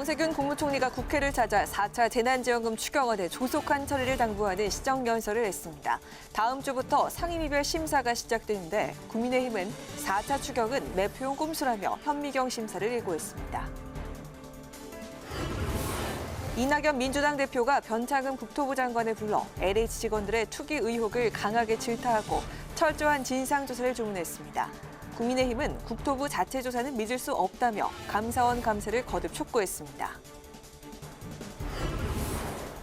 정세균 국무총리가 국회를 찾아 4차 재난지원금 추경안에 조속한 처리를 당부하는 시정연설을 했습니다. 다음 주부터 상임위별 심사가 시작되는데 국민의힘은 4차 추경은 매표용 꼼수라며 현미경 심사를 예고했습니다. 이낙연 민주당 대표가 변창흠 국토부 장관을 불러 LH 직원들의 투기 의혹을 강하게 질타하고 철저한 진상조사를 주문했습니다. 국민의힘은 국토부 자체 조사는 믿을 수 없다며 감사원 감사를 거듭 촉구했습니다.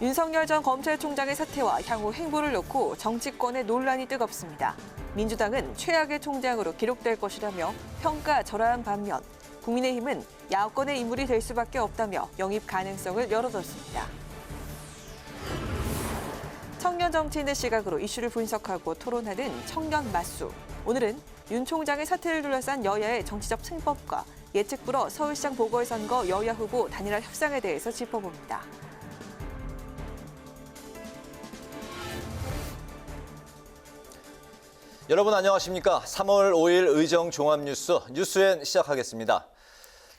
윤석열 전 검찰총장의 사퇴와 향후 행보를 놓고 정치권의 논란이 뜨겁습니다. 민주당은 최악의 총장으로 기록될 것이라며 평가절하한 반면 국민의힘은 야권의 인물이 될 수밖에 없다며 영입 가능성을 열어뒀습니다. 청년 정치인의 시각으로 이슈를 분석하고 토론하는 청년 맞수. 오늘은 윤 총장의 사퇴를 둘러싼 여야의 정치적 승법과 예측 불허 서울시장 보궐선거 여야 후보 단일화 협상에 대해서 짚어봅니다. 여러분 안녕하십니까? 3월 5일 의정 종합뉴스 뉴스엔 시작하겠습니다.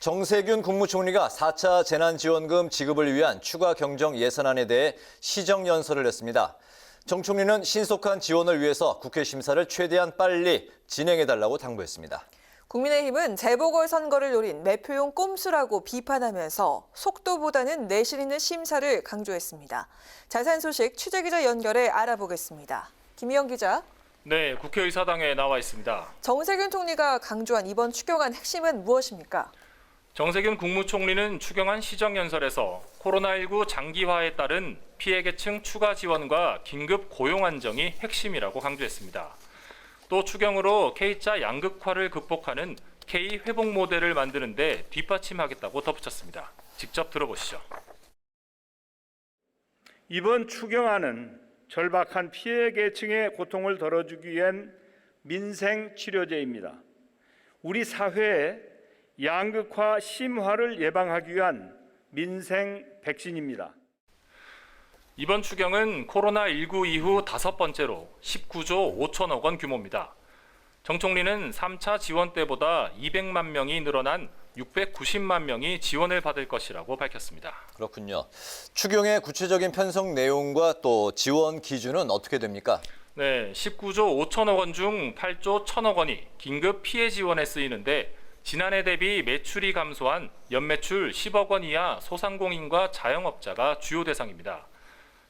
정세균 국무총리가 4차 재난지원금 지급을 위한 추가 경정 예산안에 대해 시정연설을 했습니다. 정 총리는 신속한 지원을 위해서 국회 심사를 최대한 빨리 진행해달라고 당부했습니다. 국민의힘은 재보궐선거를 노린 매표용 꼼수라고 비판하면서 속도보다는 내실 있는 심사를 강조했습니다. 자세한 소식 취재기자 연결해 알아보겠습니다. 김희영 기자. 네, 국회의사당에 나와 있습니다. 정세균 총리가 강조한 이번 추경안 핵심은 무엇입니까? 정세균 국무총리는 추경안 시정연설에서 코로나19 장기화에 따른 피해계층 추가 지원과 긴급 고용 안정이 핵심이라고 강조했습니다. 또 추경으로 K자 양극화를 극복하는 K회복 모델을 만드는 데 뒷받침하겠다고 덧붙였습니다. 직접 들어보시죠. 이번 추경안은 절박한 피해계층의 고통을 덜어주기 위한 민생치료제입니다. 우리 사회의 양극화 심화를 예방하기 위한 민생 백신입니다. 이번 추경은 코로나19 이후 5번째로 19조 5천억 원 규모입니다. 정 총리는 3차 지원 때보다 200만 명이 늘어난 690만 명이 지원을 받을 것이라고 밝혔습니다. 그렇군요. 추경의 구체적인 편성 내용과 또 지원 기준은 어떻게 됩니까? 네, 19조 5천억 원 중 8조 1천억 원이 긴급 피해 지원에 쓰이는데 지난해 대비 매출이 감소한 연매출 10억 원 이하 소상공인과 자영업자가 주요 대상입니다.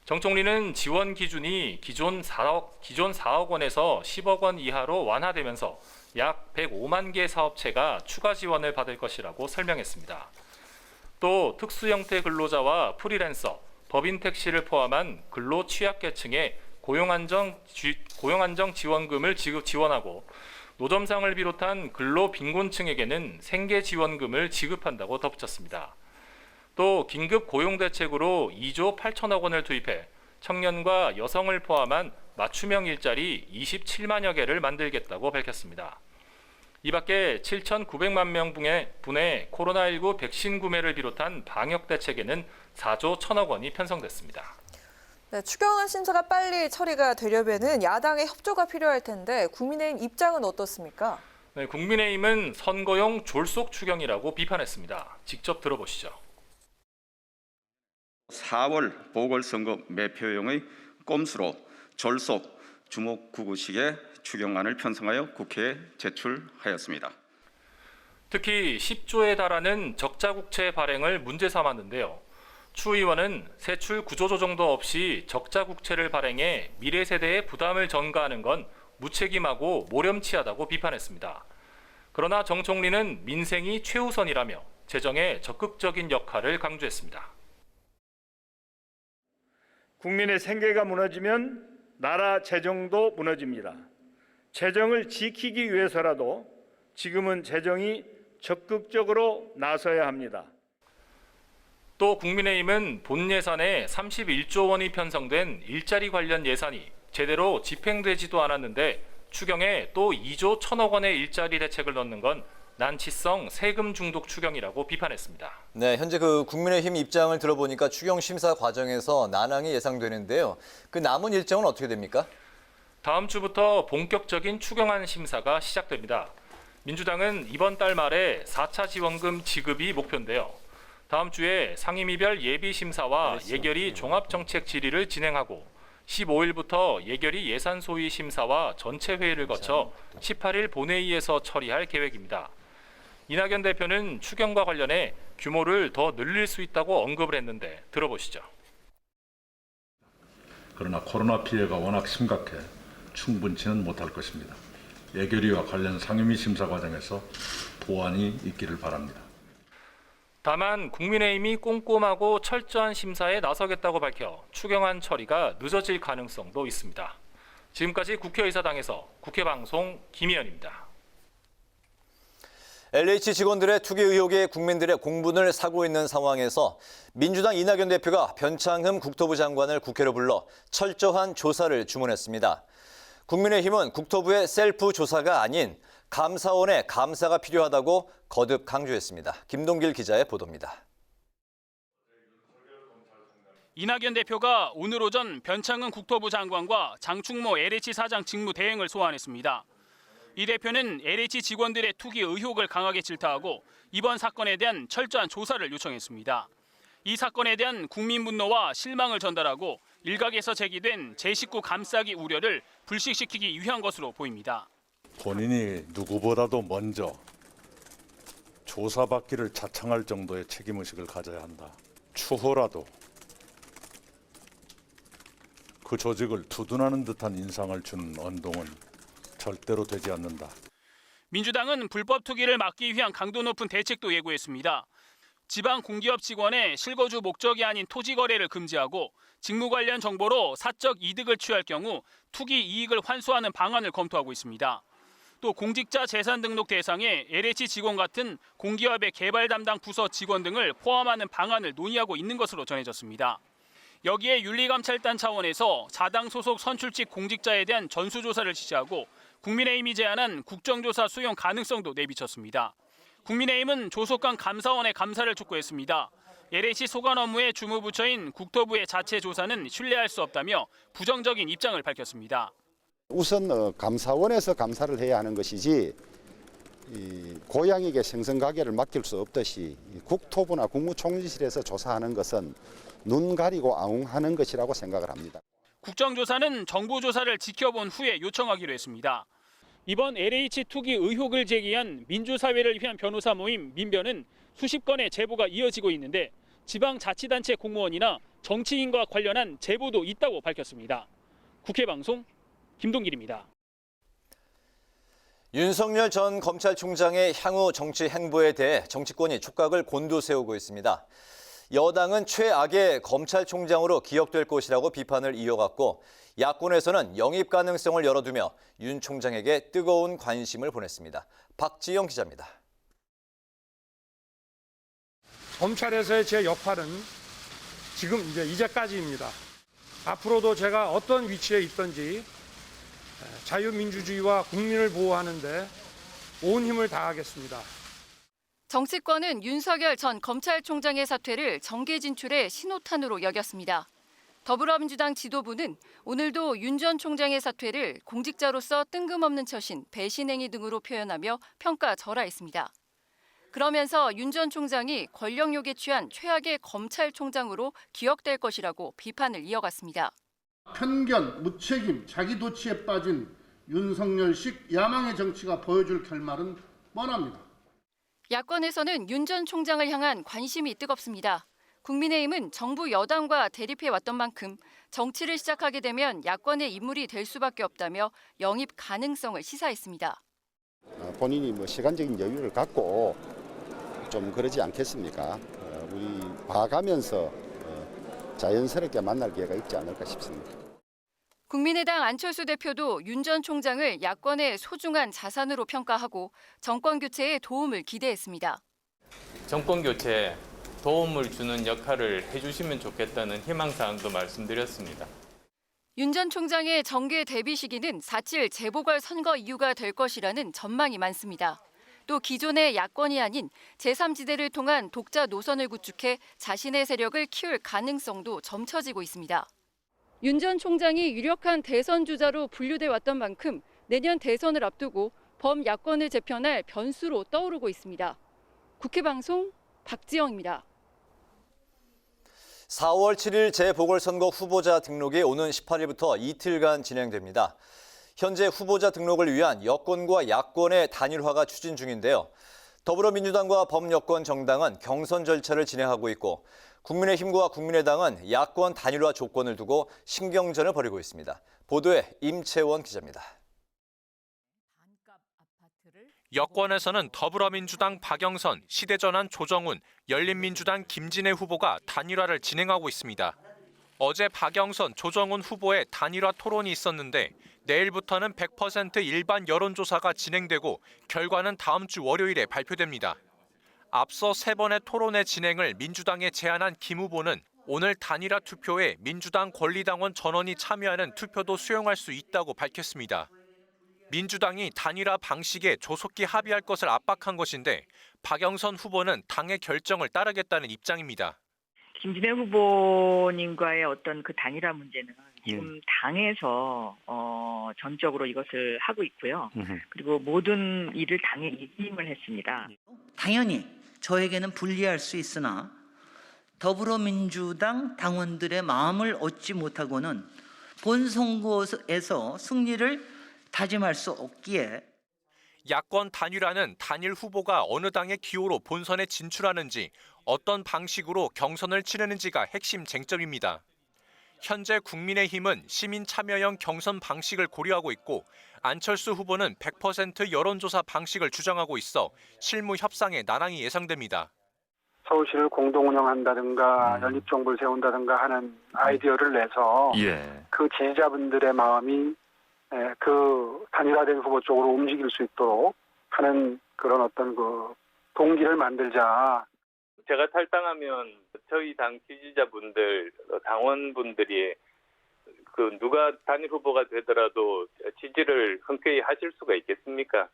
정 총리는 지원 기준이 기존 4억 원에서 10억 원 이하로 완화되면서 약 105만 개 사업체가 추가 지원을 받을 것이라고 설명했습니다. 또 특수 형태 근로자와 프리랜서, 법인 택시를 포함한 근로 취약계층에 고용안정 지원금을 지원하고 노점상을 비롯한 근로 빈곤층에게는 생계 지원금을 지급한다고 덧붙였습니다. 또 긴급 고용 대책으로 2조 8천억 원을 투입해 청년과 여성을 포함한 맞춤형 일자리 27만여 개를 만들겠다고 밝혔습니다. 이 밖에 7,900만 명분의 코로나19 백신 구매를 비롯한 방역 대책에는 4조 1천억 원이 편성됐습니다. 네, 추경안 심사가 빨리 처리가 되려면은 야당의 협조가 필요할 텐데 국민의힘 입장은 어떻습니까? 네, 국민의힘은 선거용 졸속 추경이라고 비판했습니다. 직접 들어보시죠. 4월 보궐선거 매표용의 꼼수로 졸속 주먹구구식의 추경안을 편성하여 국회에 제출하였습니다. 특히 10조에 달하는 적자국채 발행을 문제 삼았는데요. 추 의원은 세출 구조조정도 없이 적자국채를 발행해 미래 세대의 부담을 전가하는 건 무책임하고 모렴치하다고 비판했습니다. 그러나 정 총리는 민생이 최우선이라며 재정의 적극적인 역할을 강조했습니다. 국민의 생계가 무너지면 나라 재정도 무너집니다. 재정을 지키기 위해서라도 지금은 재정이 적극적으로 나서야 합니다. 또 국민의힘은 본 예산에 31조 원이 편성된 일자리 관련 예산이 제대로 집행되지도 않았는데 추경에 또 2조 1천억 원의 일자리 대책을 넣는 건 난치성 세금 중독 추경이라고 비판했습니다. 네, 현재 그 국민의힘 입장을 들어보니까 추경 심사 과정에서 난항이 예상되는데요. 그 남은 일정은 어떻게 됩니까? 다음 주부터 본격적인 추경안 심사가 시작됩니다. 민주당은 이번 달 말에 4차 지원금 지급이 목표인데요. 다음 주에 상임위별 예비심사와 예결위 종합정책 질의를 진행하고 15일부터 예결위 예산소위 심사와 전체 회의를 거쳐 18일 본회의에서 처리할 계획입니다. 이낙연 대표는 추경과 관련해 규모를 더 늘릴 수 있다고 언급을 했는데 들어보시죠. 그러나 코로나 피해가 워낙 심각해 충분치는 못할 것입니다. 예결위와 관련 상임위 심사 과정에서 보완이 있기를 바랍니다. 다만 국민의힘이 꼼꼼하고 철저한 심사에 나서겠다고 밝혀 추경안 처리가 늦어질 가능성도 있습니다. 지금까지 국회의사당에서 국회방송 김희연입니다. LH 직원들의 투기 의혹에 국민들의 공분을 사고 있는 상황에서 민주당 이낙연 대표가 변창흠 국토부 장관을 국회로 불러 철저한 조사를 주문했습니다. 국민의힘은 국토부의 셀프 조사가 아닌 감사원의 감사가 필요하다고 거듭 강조했습니다. 김동길 기자의 보도입니다. 이낙연 대표가 오늘 오전 변창흠 국토부 장관과 장충모 LH 사장 직무 대행을 소환했습니다. 이 대표는 LH 직원들의 투기 의혹을 강하게 질타하고 이번 사건에 대한 철저한 조사를 요청했습니다. 이 사건에 대한 국민 분노와 실망을 전달하고 일각에서 제기된 제19 감싸기 우려를 불식시키기 위한 것으로 보입니다. 본인이 누구보다도 먼저 조사받기를 자청할 정도의 책임의식을 가져야 한다. 추호라도 그 조직을 두둔하는 듯한 인상을 주는 언동은 절대로 되지 않는다. 민주당은 불법 투기를 막기 위한 강도 높은 대책도 예고했습니다. 지방 공기업 직원의 실거주 목적이 아닌 토지 거래를 금지하고 직무 관련 정보로 사적 이득을 취할 경우 투기 이익을 환수하는 방안을 검토하고 있습니다. 또 공직자 재산 등록 대상에 LH 직원 같은 공기업의 개발 담당 부서 직원 등을 포함하는 방안을 논의하고 있는 것으로 전해졌습니다. 여기에 윤리감찰단 차원에서 자당 소속 선출직 공직자에 대한 전수조사를 지시하고 국민의힘이 제안한 국정조사 수용 가능성도 내비쳤습니다. 국민의힘은 조속한 감사원의 감사를 촉구했습니다. LH 소관 업무의 주무부처인 국토부의 자체 조사는 신뢰할 수 없다며 부정적인 입장을 밝혔습니다. 우선 감사원에서 감사를 해야 하는 것이지 고양이에게 생선가게를 맡길 수 없듯이 국토부나 국무총리실에서 조사하는 것은 눈 가리고 아웅하는 것이라고 생각을 합니다. 국정조사는 정부 조사를 지켜본 후에 요청하기로 했습니다. 이번 LH 투기 의혹을 제기한 민주사회를 위한 변호사 모임 민변은 수십 건의 제보가 이어지고 있는데 지방자치단체 공무원이나 정치인과 관련한 제보도 있다고 밝혔습니다. 국회방송 김동길입니다. 윤석열 전 검찰총장의 향후 정치 행보에 대해 정치권이 촉각을 곤두세우고 있습니다. 여당은 최악의 검찰총장으로 기억될 것이라고 비판을 이어갔고 야권에서는 영입 가능성을 열어두며 윤 총장에게 뜨거운 관심을 보냈습니다. 박지영 기자입니다. 검찰에서의 제 역할은 지금 이제까지입니다. 앞으로도 제가 어떤 위치에 있든지 자유민주주의와 국민을 보호하는 데 온 힘을 다하겠습니다. 정치권은 윤석열 전 검찰총장의 사퇴를 정계 진출의 신호탄으로 여겼습니다. 더불어민주당 지도부는 오늘도 윤 전 총장의 사퇴를 공직자로서 뜬금없는 처신, 배신행위 등으로 표현하며 평가절하했습니다. 그러면서 윤 전 총장이 권력욕에 취한 최악의 검찰총장으로 기억될 것이라고 비판을 이어갔습니다. 편견, 무책임, 자기도취에 빠진 윤석열식 야망의 정치가 보여줄 결말은 뻔합니다. 야권에서는 윤 전 총장을 향한 관심이 뜨겁습니다. 국민의힘은 정부 여당과 대립해왔던 만큼 정치를 시작하게 되면 야권의 인물이 될 수밖에 없다며 영입 가능성을 시사했습니다. 본인이 시간적인 여유를 갖고 좀 그러지 않겠습니까? 우리 봐가면서 자연스럽게 만날 기회가 있지 않을까 싶습니다. 국민의당 안철수 대표도 윤 전 총장을 야권의 소중한 자산으로 평가하고 정권 교체에 도움을 기대했습니다. 정권 교체에 도움을 주는 역할을 해주시면 좋겠다는 희망사항도 말씀드렸습니다. 윤 전 총장의 정계 데뷔 시기는 4.7 재보궐선거 이유가 될 것이라는 전망이 많습니다. 또 기존의 야권이 아닌 제3지대를 통한 독자 노선을 구축해 자신의 세력을 키울 가능성도 점쳐지고 있습니다. 윤 전 총장이 유력한 대선 주자로 분류돼 왔던 만큼 내년 대선을 앞두고 범야권을 재편할 변수로 떠오르고 있습니다. 국회방송 박지영입니다. 4월 7일 재보궐선거 후보자 등록이 오는 18일부터 이틀간 진행됩니다. 현재 후보자 등록을 위한 여권과 야권의 단일화가 추진 중인데요. 더불어민주당과 범여권 정당은 경선 절차를 진행하고 있고 국민의힘과 국민의당은 야권 단일화 조건을 두고 신경전을 벌이고 있습니다. 보도에 임채원 기자입니다. 여권에서는 더불어민주당 박영선, 시대전환 조정훈, 열린민주당 김진애 후보가 단일화를 진행하고 있습니다. 어제 박영선, 조정훈 후보의 단일화 토론이 있었는데 내일부터는 100% 일반 여론조사가 진행되고 결과는 다음 주 월요일에 발표됩니다. 앞서 3번의 토론의 진행을 민주당에 제안한 김 후보는 오늘 단일화 투표에 민주당 권리당원 전원이 참여하는 투표도 수용할 수 있다고 밝혔습니다. 민주당이 단일화 방식에 조속히 합의할 것을 압박한 것인데 박영선 후보는 당의 결정을 따르겠다는 입장입니다. 김진애 후보님과의 어떤 그 단일화 문제는 지금 당에서 전적으로 이것을 하고 있고요. 그리고 모든 일을 당에 이임을 했습니다. 당연히 저에게는 불리할 수 있으나 더불어민주당 당원들의 마음을 얻지 못하고는 본선거에서 승리를 다짐할 수 없기에 야권 단일화는 단일 후보가 어느 당의 기호로 본선에 진출하는지 어떤 방식으로 경선을 치르는지가 핵심 쟁점입니다. 현재 국민의힘은 시민 참여형 경선 방식을 고려하고 있고 안철수 후보는 100% 여론조사 방식을 주장하고 있어 실무 협상에 난항이 예상됩니다. 서울시를 공동 운영한다든가 연립정부를 세운다든가 하는 아이디어를 내서 그 지지자분들의 마음이 그 단일화된 후보 쪽으로 움직일 수 있도록 하는 그런 어떤 그 동기를 만들자. 제가 탈당하면 저희 당 지지자분들, 당원분들이 그 누가 단일 후보가 되더라도 지지를 흔쾌히 하실 수가 있겠습니까?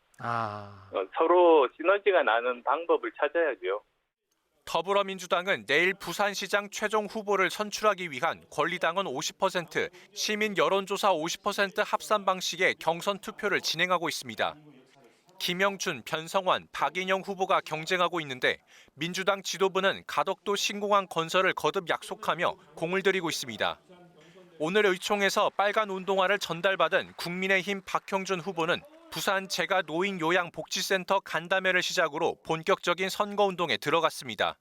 서로 시너지가 나는 방법을 찾아야죠. 더불어민주당은 내일 부산시장 최종 후보를 선출하기 위한 권리당원 50%, 시민 여론조사 50% 합산 방식의 경선 투표를 진행하고 있습니다. 김영춘, 변성환, 박인영 후보가 경쟁하고 있는데 민주당 지도부는 가덕도 신공항 건설을 거듭 약속하며 공을 들이고 있습니다. 오늘 의총에서 빨간 운동화를 전달받은 국민의힘 박형준 후보는 부산 재가 노인 요양 복지센터 간담회를 시작으로 본격적인 선거운동에 들어갔습니다.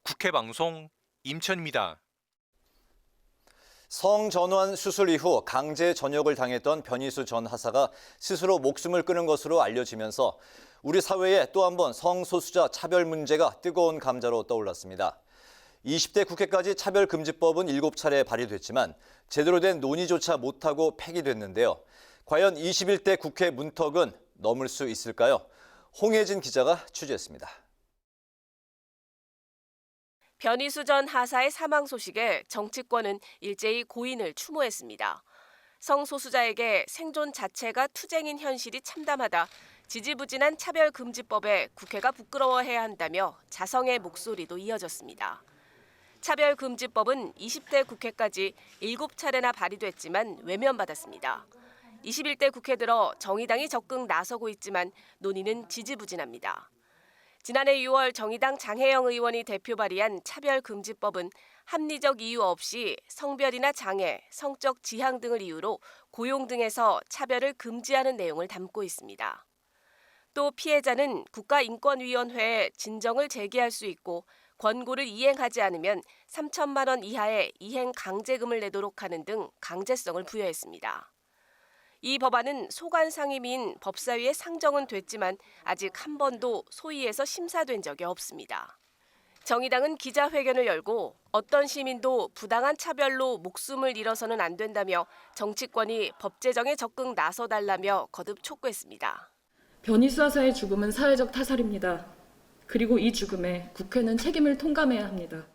국회방송 임천입니다. 성전환 수술 이후 강제 전역을 당했던 변희수 전 하사가 스스로 목숨을 끊은 것으로 알려지면서 우리 사회에 또 한 번 성소수자 차별 문제가 뜨거운 감자로 떠올랐습니다. 20대 국회까지 차별금지법은 7차례 발의됐지만 제대로 된 논의조차 못하고 폐기됐는데요. 과연 21대 국회 문턱은 넘을 수 있을까요? 홍혜진 기자가 취재했습니다. 변희수 전 하사의 사망 소식에 정치권은 일제히 고인을 추모했습니다. 성소수자에게 생존 자체가 투쟁인 현실이 참담하다. 지지부진한 차별금지법에 국회가 부끄러워해야 한다며 자성의 목소리도 이어졌습니다. 차별금지법은 20대 국회까지 7차례나 발의됐지만 외면받았습니다. 21대 국회 들어 정의당이 적극 나서고 있지만 논의는 지지부진합니다. 지난해 6월 정의당 장혜영 의원이 대표 발의한 차별금지법은 합리적 이유 없이 성별이나 장애, 성적 지향 등을 이유로 고용 등에서 차별을 금지하는 내용을 담고 있습니다. 또 피해자는 국가인권위원회에 진정을 제기할 수 있고 권고를 이행하지 않으면 3천만 원 이하의 이행 강제금을 내도록 하는 등 강제성을 부여했습니다. 이 법안은 소관 상임위인 법사위에 상정은 됐지만 아직 한 번도 소위에서 심사된 적이 없습니다. 정의당은 기자회견을 열고 어떤 시민도 부당한 차별로 목숨을 잃어서는 안 된다며 정치권이 법 제정에 적극 나서달라며 거듭 촉구했습니다. 변희수 하사의 죽음은 사회적 타살입니다. 그리고 이 죽음에 국회는 책임을 통감해야 합니다.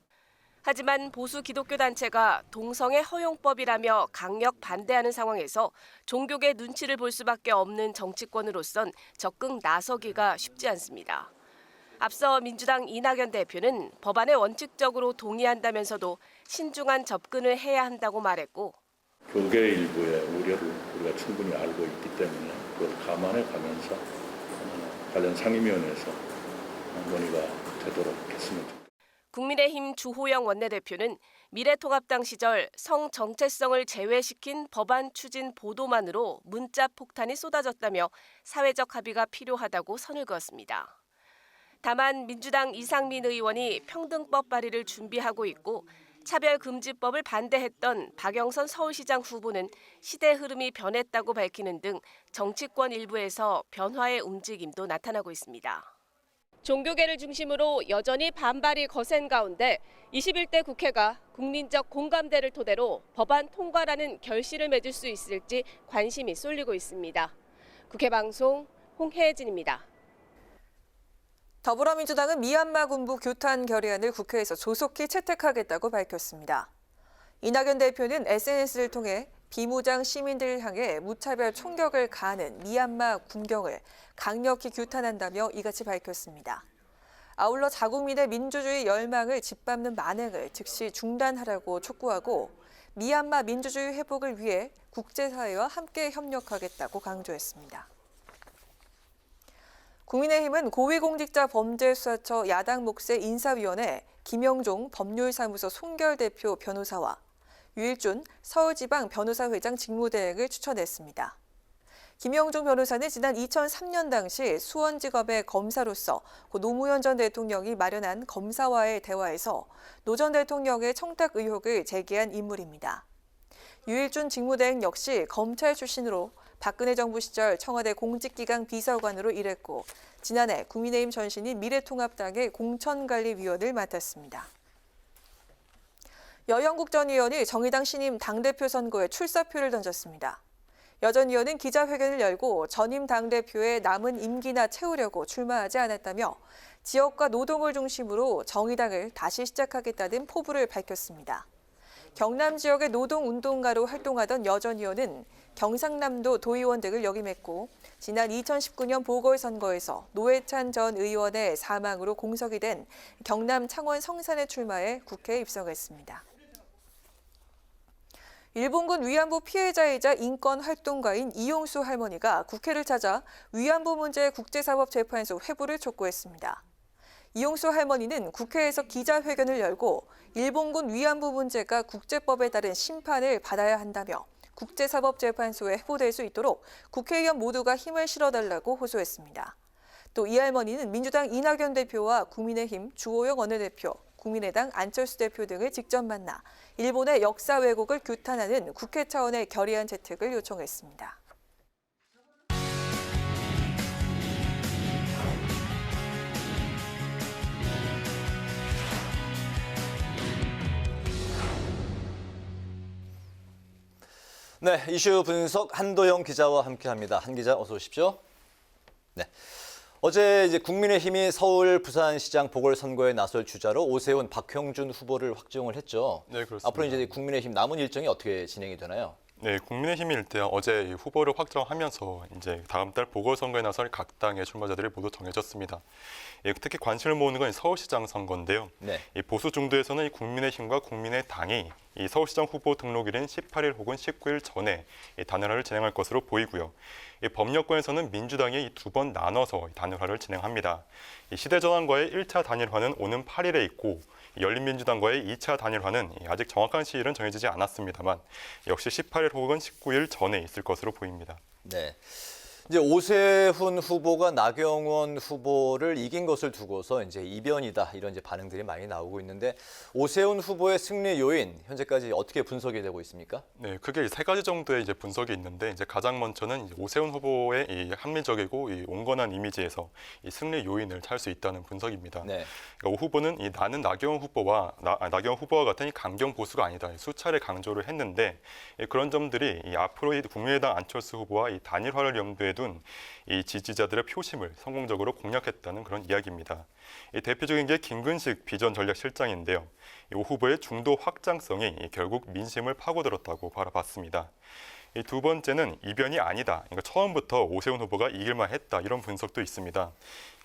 하지만 보수 기독교 단체가 동성애 허용법이라며 강력 반대하는 상황에서 종교계 눈치를 볼 수밖에 없는 정치권으로선 적극 나서기가 쉽지 않습니다. 앞서 민주당 이낙연 대표는 법안에 원칙적으로 동의한다면서도 신중한 접근을 해야 한다고 말했고 교계 일부의 우려를 우리가 충분히 알고 있기 때문에 그걸 감안해 가면서 관련 상임위원회에서 논의가 되도록 했으면 좋겠습니다. 국민의힘 주호영 원내대표는 미래통합당 시절 성 정체성을 제외시킨 법안 추진 보도만으로 문자 폭탄이 쏟아졌다며 사회적 합의가 필요하다고 선을 그었습니다. 다만 민주당 이상민 의원이 평등법 발의를 준비하고 있고 차별금지법을 반대했던 박영선 서울시장 후보는 시대 흐름이 변했다고 밝히는 등 정치권 일부에서 변화의 움직임도 나타나고 있습니다. 종교계를 중심으로 여전히 반발이 거센 가운데 21대 국회가 국민적 공감대를 토대로 법안 통과라는 결실을 맺을 수 있을지 관심이 쏠리고 있습니다. 국회방송 홍혜진입니다. 더불어민주당은 미얀마 군부 규탄 결의안을 국회에서 조속히 채택하겠다고 밝혔습니다. 이낙연 대표는 SNS를 통해 비무장 시민들을 향해 무차별 총격을 가하는 미얀마 군경을 강력히 규탄한다며 이같이 밝혔습니다. 아울러 자국민의 민주주의 열망을 짓밟는 만행을 즉시 중단하라고 촉구하고 미얀마 민주주의 회복을 위해 국제사회와 함께 협력하겠다고 강조했습니다. 국민의힘은 고위공직자범죄수사처 야당 몫의 인사위원회 김영종 법률사무소 송결대표 변호사와 유일준 서울지방 변호사회장 직무대행을 추천했습니다. 김영종 변호사는 지난 2003년 당시 수원지검의 검사로서 고 노무현 전 대통령이 마련한 검사와의 대화에서 노 전 대통령의 청탁 의혹을 제기한 인물입니다. 유일준 직무대행 역시 검찰 출신으로 박근혜 정부 시절 청와대 공직기강 비서관으로 일했고 지난해 국민의힘 전신인 미래통합당의 공천관리위원을 맡았습니다. 여영국 전 의원이 정의당 신임 당대표 선거에 출사표를 던졌습니다. 여 전 의원은 기자회견을 열고 전임 당대표의 남은 임기나 채우려고 출마하지 않았다며 지역과 노동을 중심으로 정의당을 다시 시작하겠다는 포부를 밝혔습니다. 경남 지역의 노동운동가로 활동하던 여 전 의원은 경상남도 도의원 등을 역임했고 지난 2019년 보궐선거에서 노회찬 전 의원의 사망으로 공석이 된 경남 창원 성산에 출마해 국회에 입성했습니다. 일본군 위안부 피해자이자 인권활동가인 이용수 할머니가 국회를 찾아 위안부 문제 국제사법재판소 회부를 촉구했습니다. 이용수 할머니는 국회에서 기자회견을 열고 일본군 위안부 문제가 국제법에 따른 심판을 받아야 한다며 국제사법재판소에 회부될 수 있도록 국회의원 모두가 힘을 실어달라고 호소했습니다. 또 이 할머니는 민주당 이낙연 대표와 국민의힘 주호영 원내대표, 국민의당 안철수 대표 등을 직접 만나 일본의 역사 왜곡을 규탄하는 국회 차원의 결의안 채택을 요청했습니다. 네, 이슈 분석 한도영 기자와 함께합니다. 한 기자 어서 오십시오. 네. 어제 이제 국민의힘이 서울 부산시장 보궐선거에 나설 주자로 오세훈, 박형준 후보를 확정을 했죠. 네, 그렇습니다. 앞으로 이제 국민의힘 남은 일정이 어떻게 진행이 되나요? 네, 국민의힘이 일단 어제 후보를 확정하면서 이제 다음 달 보궐선거에 나설 각 당의 출마자들이 모두 정해졌습니다. 특히 관심을 모으는 건 서울시장 선거인데요. 네. 이 보수 중도에서는 이 국민의힘과 국민의당이 이 서울시장 후보 등록일인 18일 혹은 19일 전에 이 단일화를 진행할 것으로 보이고요. 이 범여권에서는 민주당이 두 번 나눠서 단일화를 진행합니다. 이 시대전환과의 1차 단일화는 오는 8일에 있고 열린민주당과의 2차 단일화는 아직 정확한 시일은 정해지지 않았습니다만 역시 18일 혹은 19일 전에 있을 것으로 보입니다. 네. 이제 오세훈 후보가 나경원 후보를 이긴 것을 두고서 이제 이변이다 이런 이제 반응들이 많이 나오고 있는데 오세훈 후보의 승리 요인 현재까지 어떻게 분석이 되고 있습니까? 네, 크게 세 가지 정도의 이제 분석이 있는데 이제 가장 먼저는 이제 오세훈 후보의 이 합리적이고 이 온건한 이미지에서 이 승리 요인을 찾을 수 있다는 분석입니다. 네. 그러니까 오 후보는 이 나는 나경원 후보와 같은 이 강경 보수가 아니다 수차례 강조를 했는데 그런 점들이 이 앞으로 이 국민의당 안철수 후보와 이 단일화를 염두에 둔 이 지지자들의 표심을 성공적으로 공략했다는 그런 이야기입니다. 이 대표적인 게 김근식 비전전략실장인데요. 오 후보의 중도 확장성이 결국 민심을 파고들었다고 바라봤습니다. 이 두 번째는 이변이 아니다. 그러니까 처음부터 오세훈 후보가 이길만 했다. 이런 분석도 있습니다.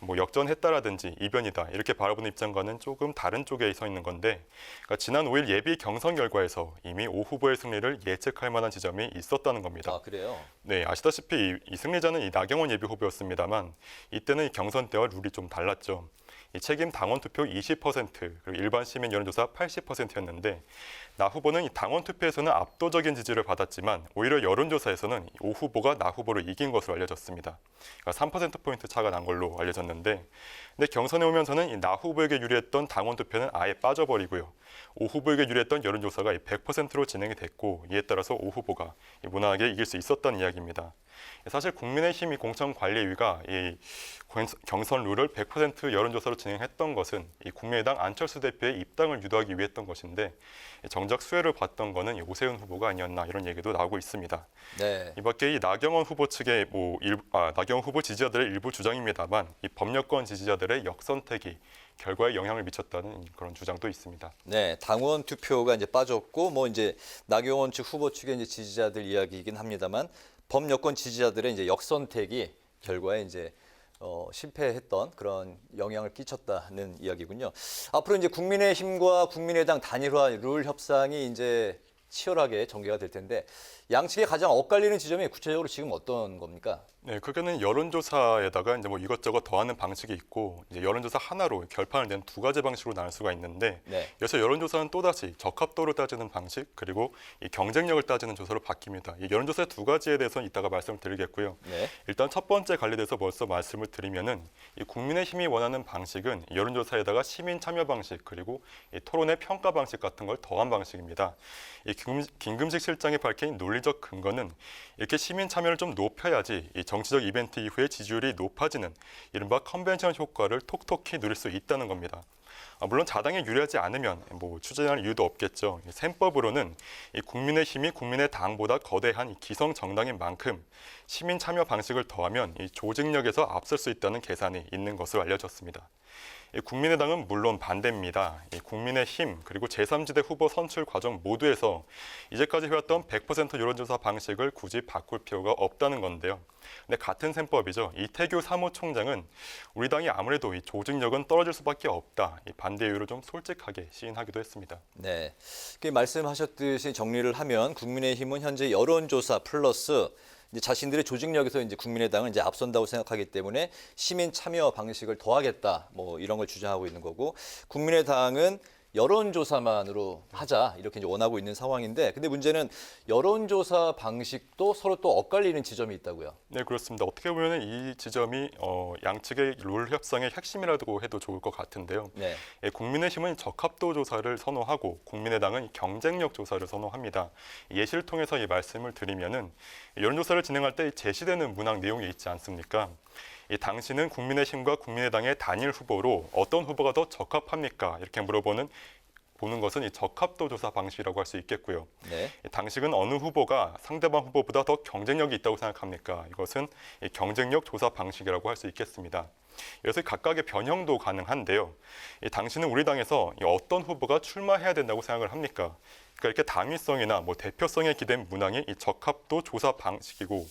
뭐 역전했다라든지 이변이다. 이렇게 바라보는 입장과는 조금 다른 쪽에 서 있는 건데 그러니까 지난 5일 예비 경선 결과에서 이미 오 후보의 승리를 예측할 만한 지점이 있었다는 겁니다. 아, 그래요? 네, 아시다시피 이 승리자는 이 나경원 예비 후보였습니다만 이때는 이 경선 때와 룰이 좀 달랐죠. 이 책임 당원 투표 20%, 그리고 일반 시민 여론조사 80%였는데 나 후보는 이 당원 투표에서는 압도적인 지지를 받았지만 오히려 여론조사에서는 오 후보가 나 후보를 이긴 것으로 알려졌습니다. 그러니까 3%포인트 차가 난 걸로 알려졌는데 근데 경선에 오면서는 이 나 후보에게 유리했던 당원 투표는 아예 빠져버리고요. 오 후보에게 유리했던 여론조사가 100%로 진행이 됐고 이에 따라서 오 후보가 무난하게 이길 수 있었다는 이야기입니다. 사실 국민의힘 공천관리위가 이 경선 룰을 100% 여론조사로 진행했던 것은 이 국민의당 안철수 대표의 입당을 유도하기 위했던 것인데 정작 수혜를 봤던 것은 오세훈 후보가 아니었나 이런 얘기도 나오고 있습니다. 네. 이밖에 이 나경원 후보 측의 나경원 후보 지지자들의 일부 주장입니다만 이 범여권 지지자들의 역선택이 결과에 영향을 미쳤다는 그런 주장도 있습니다. 네, 당원 투표가 이제 빠졌고 뭐 이제 나경원 측 후보 측의 이제 지지자들 이야기이긴 합니다만 범여권 지지자들의 이제 역선택이 결과에 이제 실패했던 그런 영향을 끼쳤다는 이야기군요. 앞으로 이제 국민의힘과 국민의당 단일화 룰 협상이 이제 치열하게 전개가 될 텐데 양측의 가장 엇갈리는 지점이 구체적으로 지금 어떤 겁니까? 네, 그게는 여론조사에다가 이제 뭐 이것저것 더하는 방식이 있고 이제 여론조사 하나로 결판을 내는 두 가지 방식으로 나눌 수가 있는데 네. 여기서 여론조사는 또다시 적합도를 따지는 방식 그리고 이 경쟁력을 따지는 조사로 바뀝니다. 이 여론조사의 두 가지에 대해서는 이따가 말씀을 드리겠고요. 네. 일단 첫 번째 관리돼서 벌써 말씀을 드리면은 이 국민의힘이 원하는 방식은 여론조사에다가 시민 참여 방식 그리고 이 토론의 평가 방식 같은 걸 더한 방식입니다. 이 김금식 실장이 밝힌 논리적 근거는 이렇게 시민 참여를 좀 높여야지 이 정치적 이벤트 이후에 지지율이 높아지는 이른바 컨벤션 효과를 톡톡히 누릴 수 있다는 겁니다. 물론 자당에 유리하지 않으면 뭐 추진할 이유도 없겠죠. 셈법으로는 이 국민의힘이 국민의당보다 거대한 이 기성 정당인 만큼 시민 참여 방식을 더하면 이 조직력에서 앞설 수 있다는 계산이 있는 것으로 알려졌습니다. 국민의당은 물론 반대입니다. 국민의힘 그리고 제3지대 후보 선출 과정 모두에서 이제까지 해왔던 100% 여론조사 방식을 굳이 바꿀 필요가 없다는 건데요. 근데 같은 셈법이죠. 이태규 사무총장은 우리 당이 아무래도 이 조직력은 떨어질 수밖에 없다. 이 반대 이유를 좀 솔직하게 시인하기도 했습니다. 네, 말씀하셨듯이 정리를 하면 국민의힘은 현재 여론조사 플러스 이제 자신들의 조직력에서 이제 국민의당은 이제 앞선다고 생각하기 때문에 시민 참여 방식을 더하겠다, 뭐 이런 걸 주장하고 있는 거고, 국민의당은 여론조사만으로 하자 이렇게 이제 원하고 있는 상황인데, 근데 문제는 여론조사 방식도 서로 또 엇갈리는 지점이 있다고요. 네, 그렇습니다. 어떻게 보면 이 지점이 양측의 룰 협상의 핵심이라고 해도 좋을 것 같은데요. 네. 국민의힘은 적합도 조사를 선호하고 국민의당은 경쟁력 조사를 선호합니다. 예시를 통해서 이 말씀을 드리면은 여론조사를 진행할 때 제시되는 문항 내용이 있지 않습니까? 당신은 국민의힘과 국민의당의 단일 후보로 어떤 후보가 더 적합합니까? 이렇게 보는 것은 이 적합도 조사 방식이라고 할 수 있겠고요. 네. 당신은 어느 후보가 상대방 후보보다 더 경쟁력이 있다고 생각합니까? 이것은 이 경쟁력 조사 방식이라고 할 수 있겠습니다. 여기서 각각의 변형도 가능한데요. 당신은 우리 당에서 어떤 후보가 출마해야 된다고 생각을 합니까? 그러니까 이렇게 당위성이나 뭐 대표성에 기댄 문항이 이 적합도 조사 방식이고,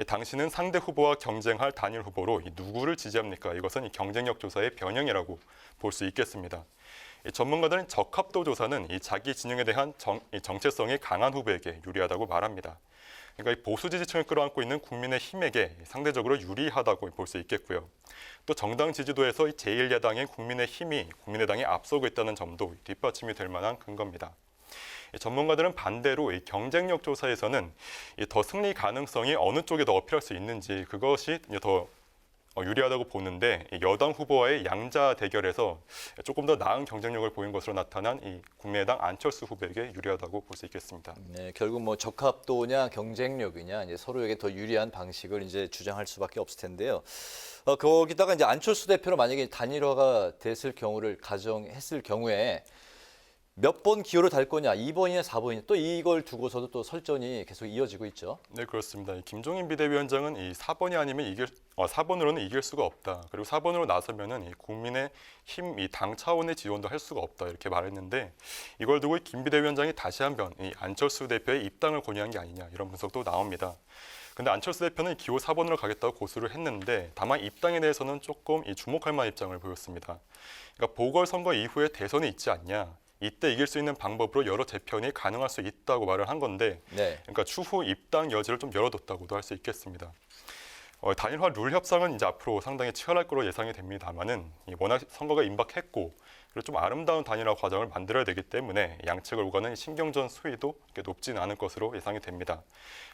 당신은 상대 후보와 경쟁할 단일 후보로 누구를 지지합니까? 이것은 이 경쟁력 조사의 변형이라고 볼 수 있겠습니다. 전문가들은 적합도 조사는 이 자기 진영에 대한 정체성이 강한 후보에게 유리하다고 말합니다. 그러니까 이 보수 지지층을 끌어안고 있는 국민의힘에게 상대적으로 유리하다고 볼 수 있겠고요. 또 정당 지지도에서 제1야당인 국민의힘이 국민의당에 앞서고 있다는 점도 뒷받침이 될 만한 근거입니다. 전문가들은 반대로 이 경쟁력 조사에서는 더 승리 가능성이 어느 쪽에 더 어필할 수 있는지 그것이 더 유리하다고 보는데, 여당 후보와의 양자 대결에서 조금 더 나은 경쟁력을 보인 것으로 나타난 이 국민의당 안철수 후보에게 유리하다고 볼 수 있겠습니다. 네, 결국 뭐 적합도냐 경쟁력이냐 이제 서로에게 더 유리한 방식을 이제 주장할 수밖에 없을 텐데요. 거기다가 이제 안철수 대표로 만약에 단일화가 됐을 경우를 가정했을 경우에 몇 번 기호를 달 거냐, 2번이냐 4번이냐, 또 이걸 두고서도 또 설전이 계속 이어지고 있죠. 네, 그렇습니다. 김종인 비대위원장은 이 4번이 아니면 4번으로는 이길 수가 없다. 그리고 4번으로 나서면은 이 국민의힘 이 당 차원의 지원도 할 수가 없다 이렇게 말했는데, 이걸 두고 김 비대위원장이 다시 한번 이 안철수 대표의 입당을 권유한 게 아니냐 이런 분석도 나옵니다. 근데 안철수 대표는 기호 4번으로 가겠다고 고수를 했는데, 다만 입당에 대해서는 조금 주목할 만한 입장을 보였습니다. 그러니까 보궐선거 이후에 대선이 있지 않냐. 이때 이길 수 있는 방법으로 여러 재편이 가능할 수 있다고 말을 한 건데, 네. 그러니까 추후 입당 여지를 좀 열어뒀다고도 할 수 있겠습니다. 단일화 룰 협상은 이제 앞으로 상당히 치열할 거로 예상이 됩니다만은 워낙 선거가 임박했고 그리고 좀 아름다운 단일화 과정을 만들어야 되기 때문에 양측을 오가는 신경전 수위도 높지는 않을 것으로 예상이 됩니다.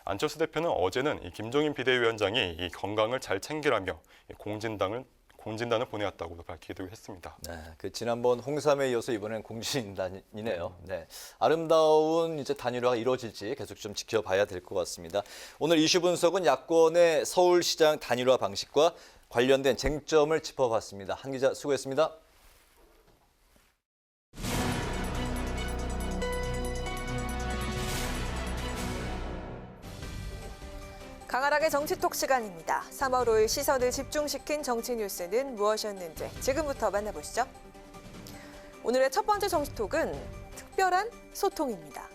안철수 대표는 어제는 김종인 비대위원장이 이 건강을 잘 챙기라며 공진단을 보내왔다고 밝히기도 했습니다. 네, 그 지난번 홍삼에 이어서 이번엔 공진단이네요. 네, 아름다운 이제 단일화가 이루어질지 계속 좀 지켜봐야 될 것 같습니다. 오늘 이슈 분석은 야권의 서울시장 단일화 방식과 관련된 쟁점을 짚어봤습니다. 한 기자 수고했습니다. 강하락의 정치톡 시간입니다. 3월 5일 시선을 집중시킨 정치 뉴스는 무엇이었는지 지금부터 만나보시죠. 오늘의 첫 번째 정치톡은 특별한 소통입니다.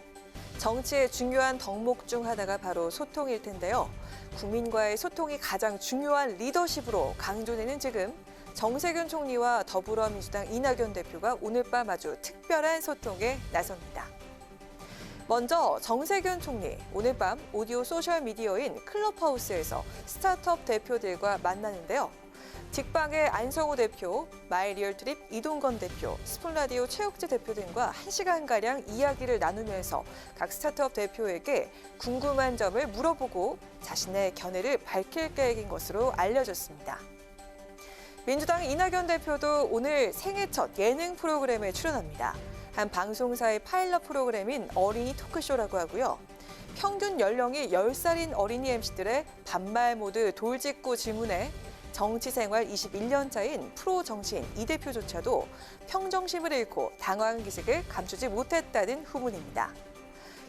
정치의 중요한 덕목 중 하나가 바로 소통일 텐데요. 국민과의 소통이 가장 중요한 리더십으로 강조되는 지금 정세균 총리와 더불어민주당 이낙연 대표가 오늘 밤 아주 특별한 소통에 나섭니다. 먼저 정세균 총리, 오늘 밤 오디오 소셜미디어인 클럽하우스에서 스타트업 대표들과 만나는데요. 직방의 안성호 대표, 마이리얼트립 이동건 대표, 스푼라디오 최욱재 대표 등과 1시간가량 이야기를 나누면서 각 스타트업 대표에게 궁금한 점을 물어보고 자신의 견해를 밝힐 계획인 것으로 알려졌습니다. 민주당 이낙연 대표도 오늘 생애 첫 예능 프로그램에 출연합니다. 한 방송사의 파일럿 프로그램인 어린이 토크쇼라고 하고요. 평균 연령이 10살인 어린이 MC들의 반말 모드 돌직구 질문에 정치 생활 21년 차인 프로 정치인 이 대표조차도 평정심을 잃고 당황한 기색을 감추지 못했다는 후문입니다.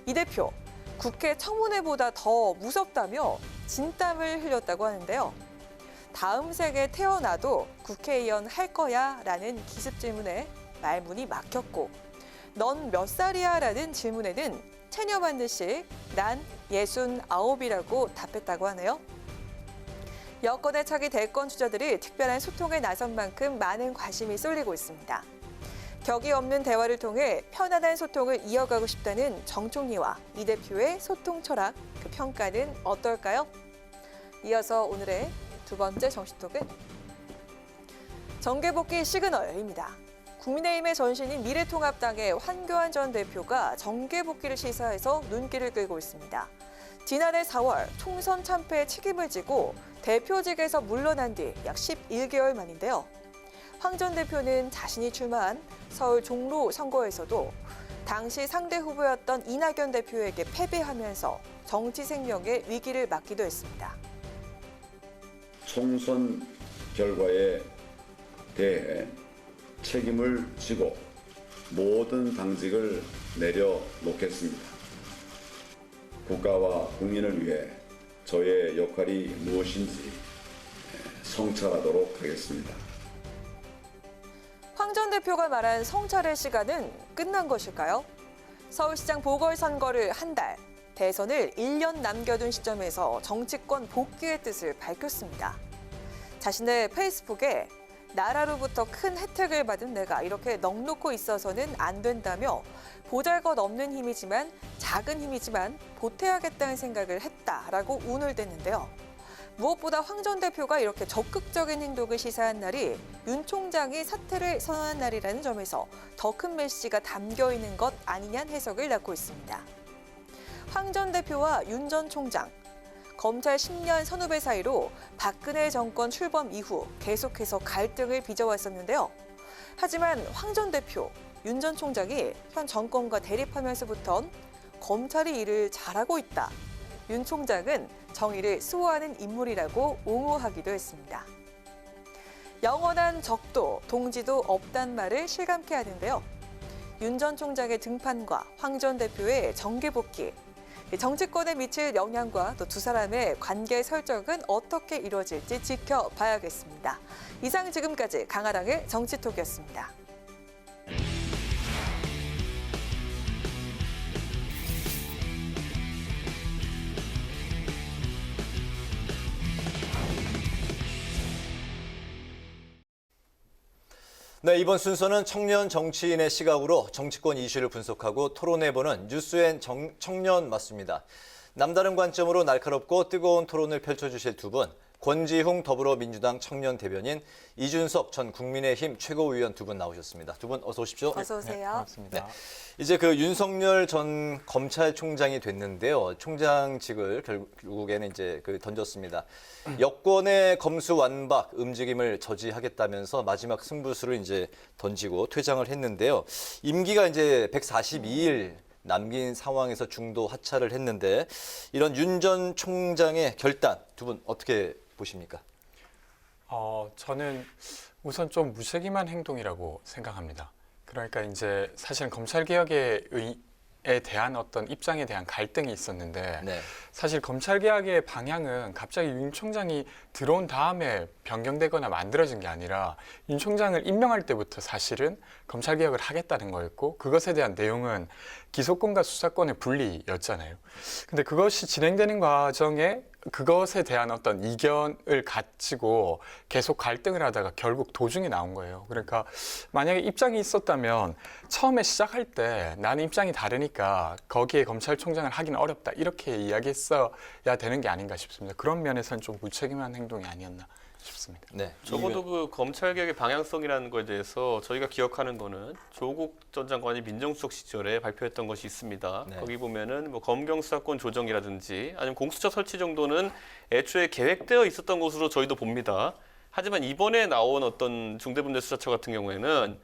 이 대표, 국회 청문회보다 더 무섭다며 진땀을 흘렸다고 하는데요. 다음 생에 태어나도 국회의원 할 거야? 라는 기습 질문에 말문이 막혔고 넌 몇 살이야? 라는 질문에는 체념한 듯이 난 69이라고 답했다고 하네요. 여권의 차기 대권 주자들이 특별한 소통에 나선 만큼 많은 관심이 쏠리고 있습니다. 격이 없는 대화를 통해 편안한 소통을 이어가고 싶다는 정 총리와 이 대표의 소통 철학, 그 평가는 어떨까요? 이어서 오늘의 두 번째 정치톡은 정계복귀 시그널입니다. 국민의힘의 전신인 미래통합당의 황교안 전 대표가 정계복귀를 시사해서 눈길을 끌고 있습니다. 지난해 4월 총선 참패의 책임을 지고 대표직에서 물러난 뒤 약 11개월 만인데요. 황 전 대표는 자신이 출마한 서울 종로 선거에서도 당시 상대 후보였던 이낙연 대표에게 패배하면서 정치 생명의 위기를 맞기도 했습니다. 총선 결과에 대해 책임을 지고 모든 당직을 내려놓겠습니다. 국가와 국민을 위해 저의 역할이 무엇인지 성찰하도록 하겠습니다. 황 전 대표가 말한 성찰의 시간은 끝난 것일까요? 서울시장 보궐선거를 한 달, 대선을 1년 남겨둔 시점에서 정치권 복귀의 뜻을 밝혔습니다. 자신의 페이스북에 나라로부터 큰 혜택을 받은 내가 이렇게 넋놓고 있어서는 안 된다며 보잘것없는 힘이지만 작은 힘이지만 보태야겠다는 생각을 했다라고 운을 댔는데요. 무엇보다 황 전 대표가 이렇게 적극적인 행동을 시사한 날이 윤 총장이 사퇴를 선언한 날이라는 점에서 더 큰 메시지가 담겨 있는 것 아니냐는 해석을 낳고 있습니다. 황 전 대표와 윤 전 총장, 검찰 10년 선후배 사이로 박근혜 정권 출범 이후 계속해서 갈등을 빚어왔었는데요. 하지만 황 전 대표, 윤 전 총장이 현 정권과 대립하면서부턴 검찰이 일을 잘하고 있다. 윤 총장은 정의를 수호하는 인물이라고 옹호하기도 했습니다. 영원한 적도, 동지도 없단 말을 실감케 하는데요. 윤 전 총장의 등판과 황 전 대표의 정계복귀, 정치권에 미칠 영향과 또 두 사람의 관계 설정은 어떻게 이루어질지 지켜봐야겠습니다. 이상 지금까지 강하랑의 정치톡이었습니다. 네, 이번 순서는 청년 정치인의 시각으로 정치권 이슈를 분석하고 토론해보는 뉴스앤 청년 맞습니다. 남다른 관점으로 날카롭고 뜨거운 토론을 펼쳐주실 두 분, 권지웅 더불어민주당 청년 대변인, 이준석 전 국민의힘 최고위원 두 분 나오셨습니다. 두 분 어서 오십시오. 어서 오세요. 네. 이제 그 윤석열 전 검찰총장이 됐는데요. 총장직을 결국에는 이제 던졌습니다. 여권의 검수완박 움직임을 저지하겠다면서 마지막 승부수를 이제 던지고 퇴장을 했는데요. 임기가 이제 142일 남긴 상황에서 중도 하차를 했는데 이런 윤 전 총장의 결단 두 분 어떻게 보십니까? 저는 우선 좀 무책임한 행동이라고 생각합니다. 그러니까 이제 사실은 검찰개혁에 대한 어떤 입장에 대한 갈등이 있었는데 네. 사실 검찰개혁의 방향은 갑자기 윤 총장이 들어온 다음에 변경되거나 만들어진 게 아니라 윤 총장을 임명할 때부터 사실은 검찰개혁을 하겠다는 거였고 그것에 대한 내용은 기소권과 수사권의 분리였잖아요. 근데 그것이 진행되는 과정에 그것에 대한 어떤 이견을 가지고 계속 갈등을 하다가 결국 도중에 나온 거예요. 그러니까 만약에 입장이 있었다면 처음에 시작할 때 나는 입장이 다르니까 거기에 검찰총장을 하기는 어렵다 이렇게 이야기했어야 되는 게 아닌가 싶습니다. 그런 면에서는 좀 무책임한 행동이 아니었나 싶습니다. 네. 적어도 그 검찰개혁의 방향성이라는 거에 대해서 저희가 기억하는 거는 조국 전 장관이 민정수석 시절에 발표했던 것이 있습니다. 네. 거기 보면은 뭐 검경 수사권 조정이라든지 아니면 공수처 설치 정도는 애초에 계획되어 있었던 것으로 저희도 봅니다. 하지만 이번에 나온 어떤 중대범죄수사처 같은 경우에는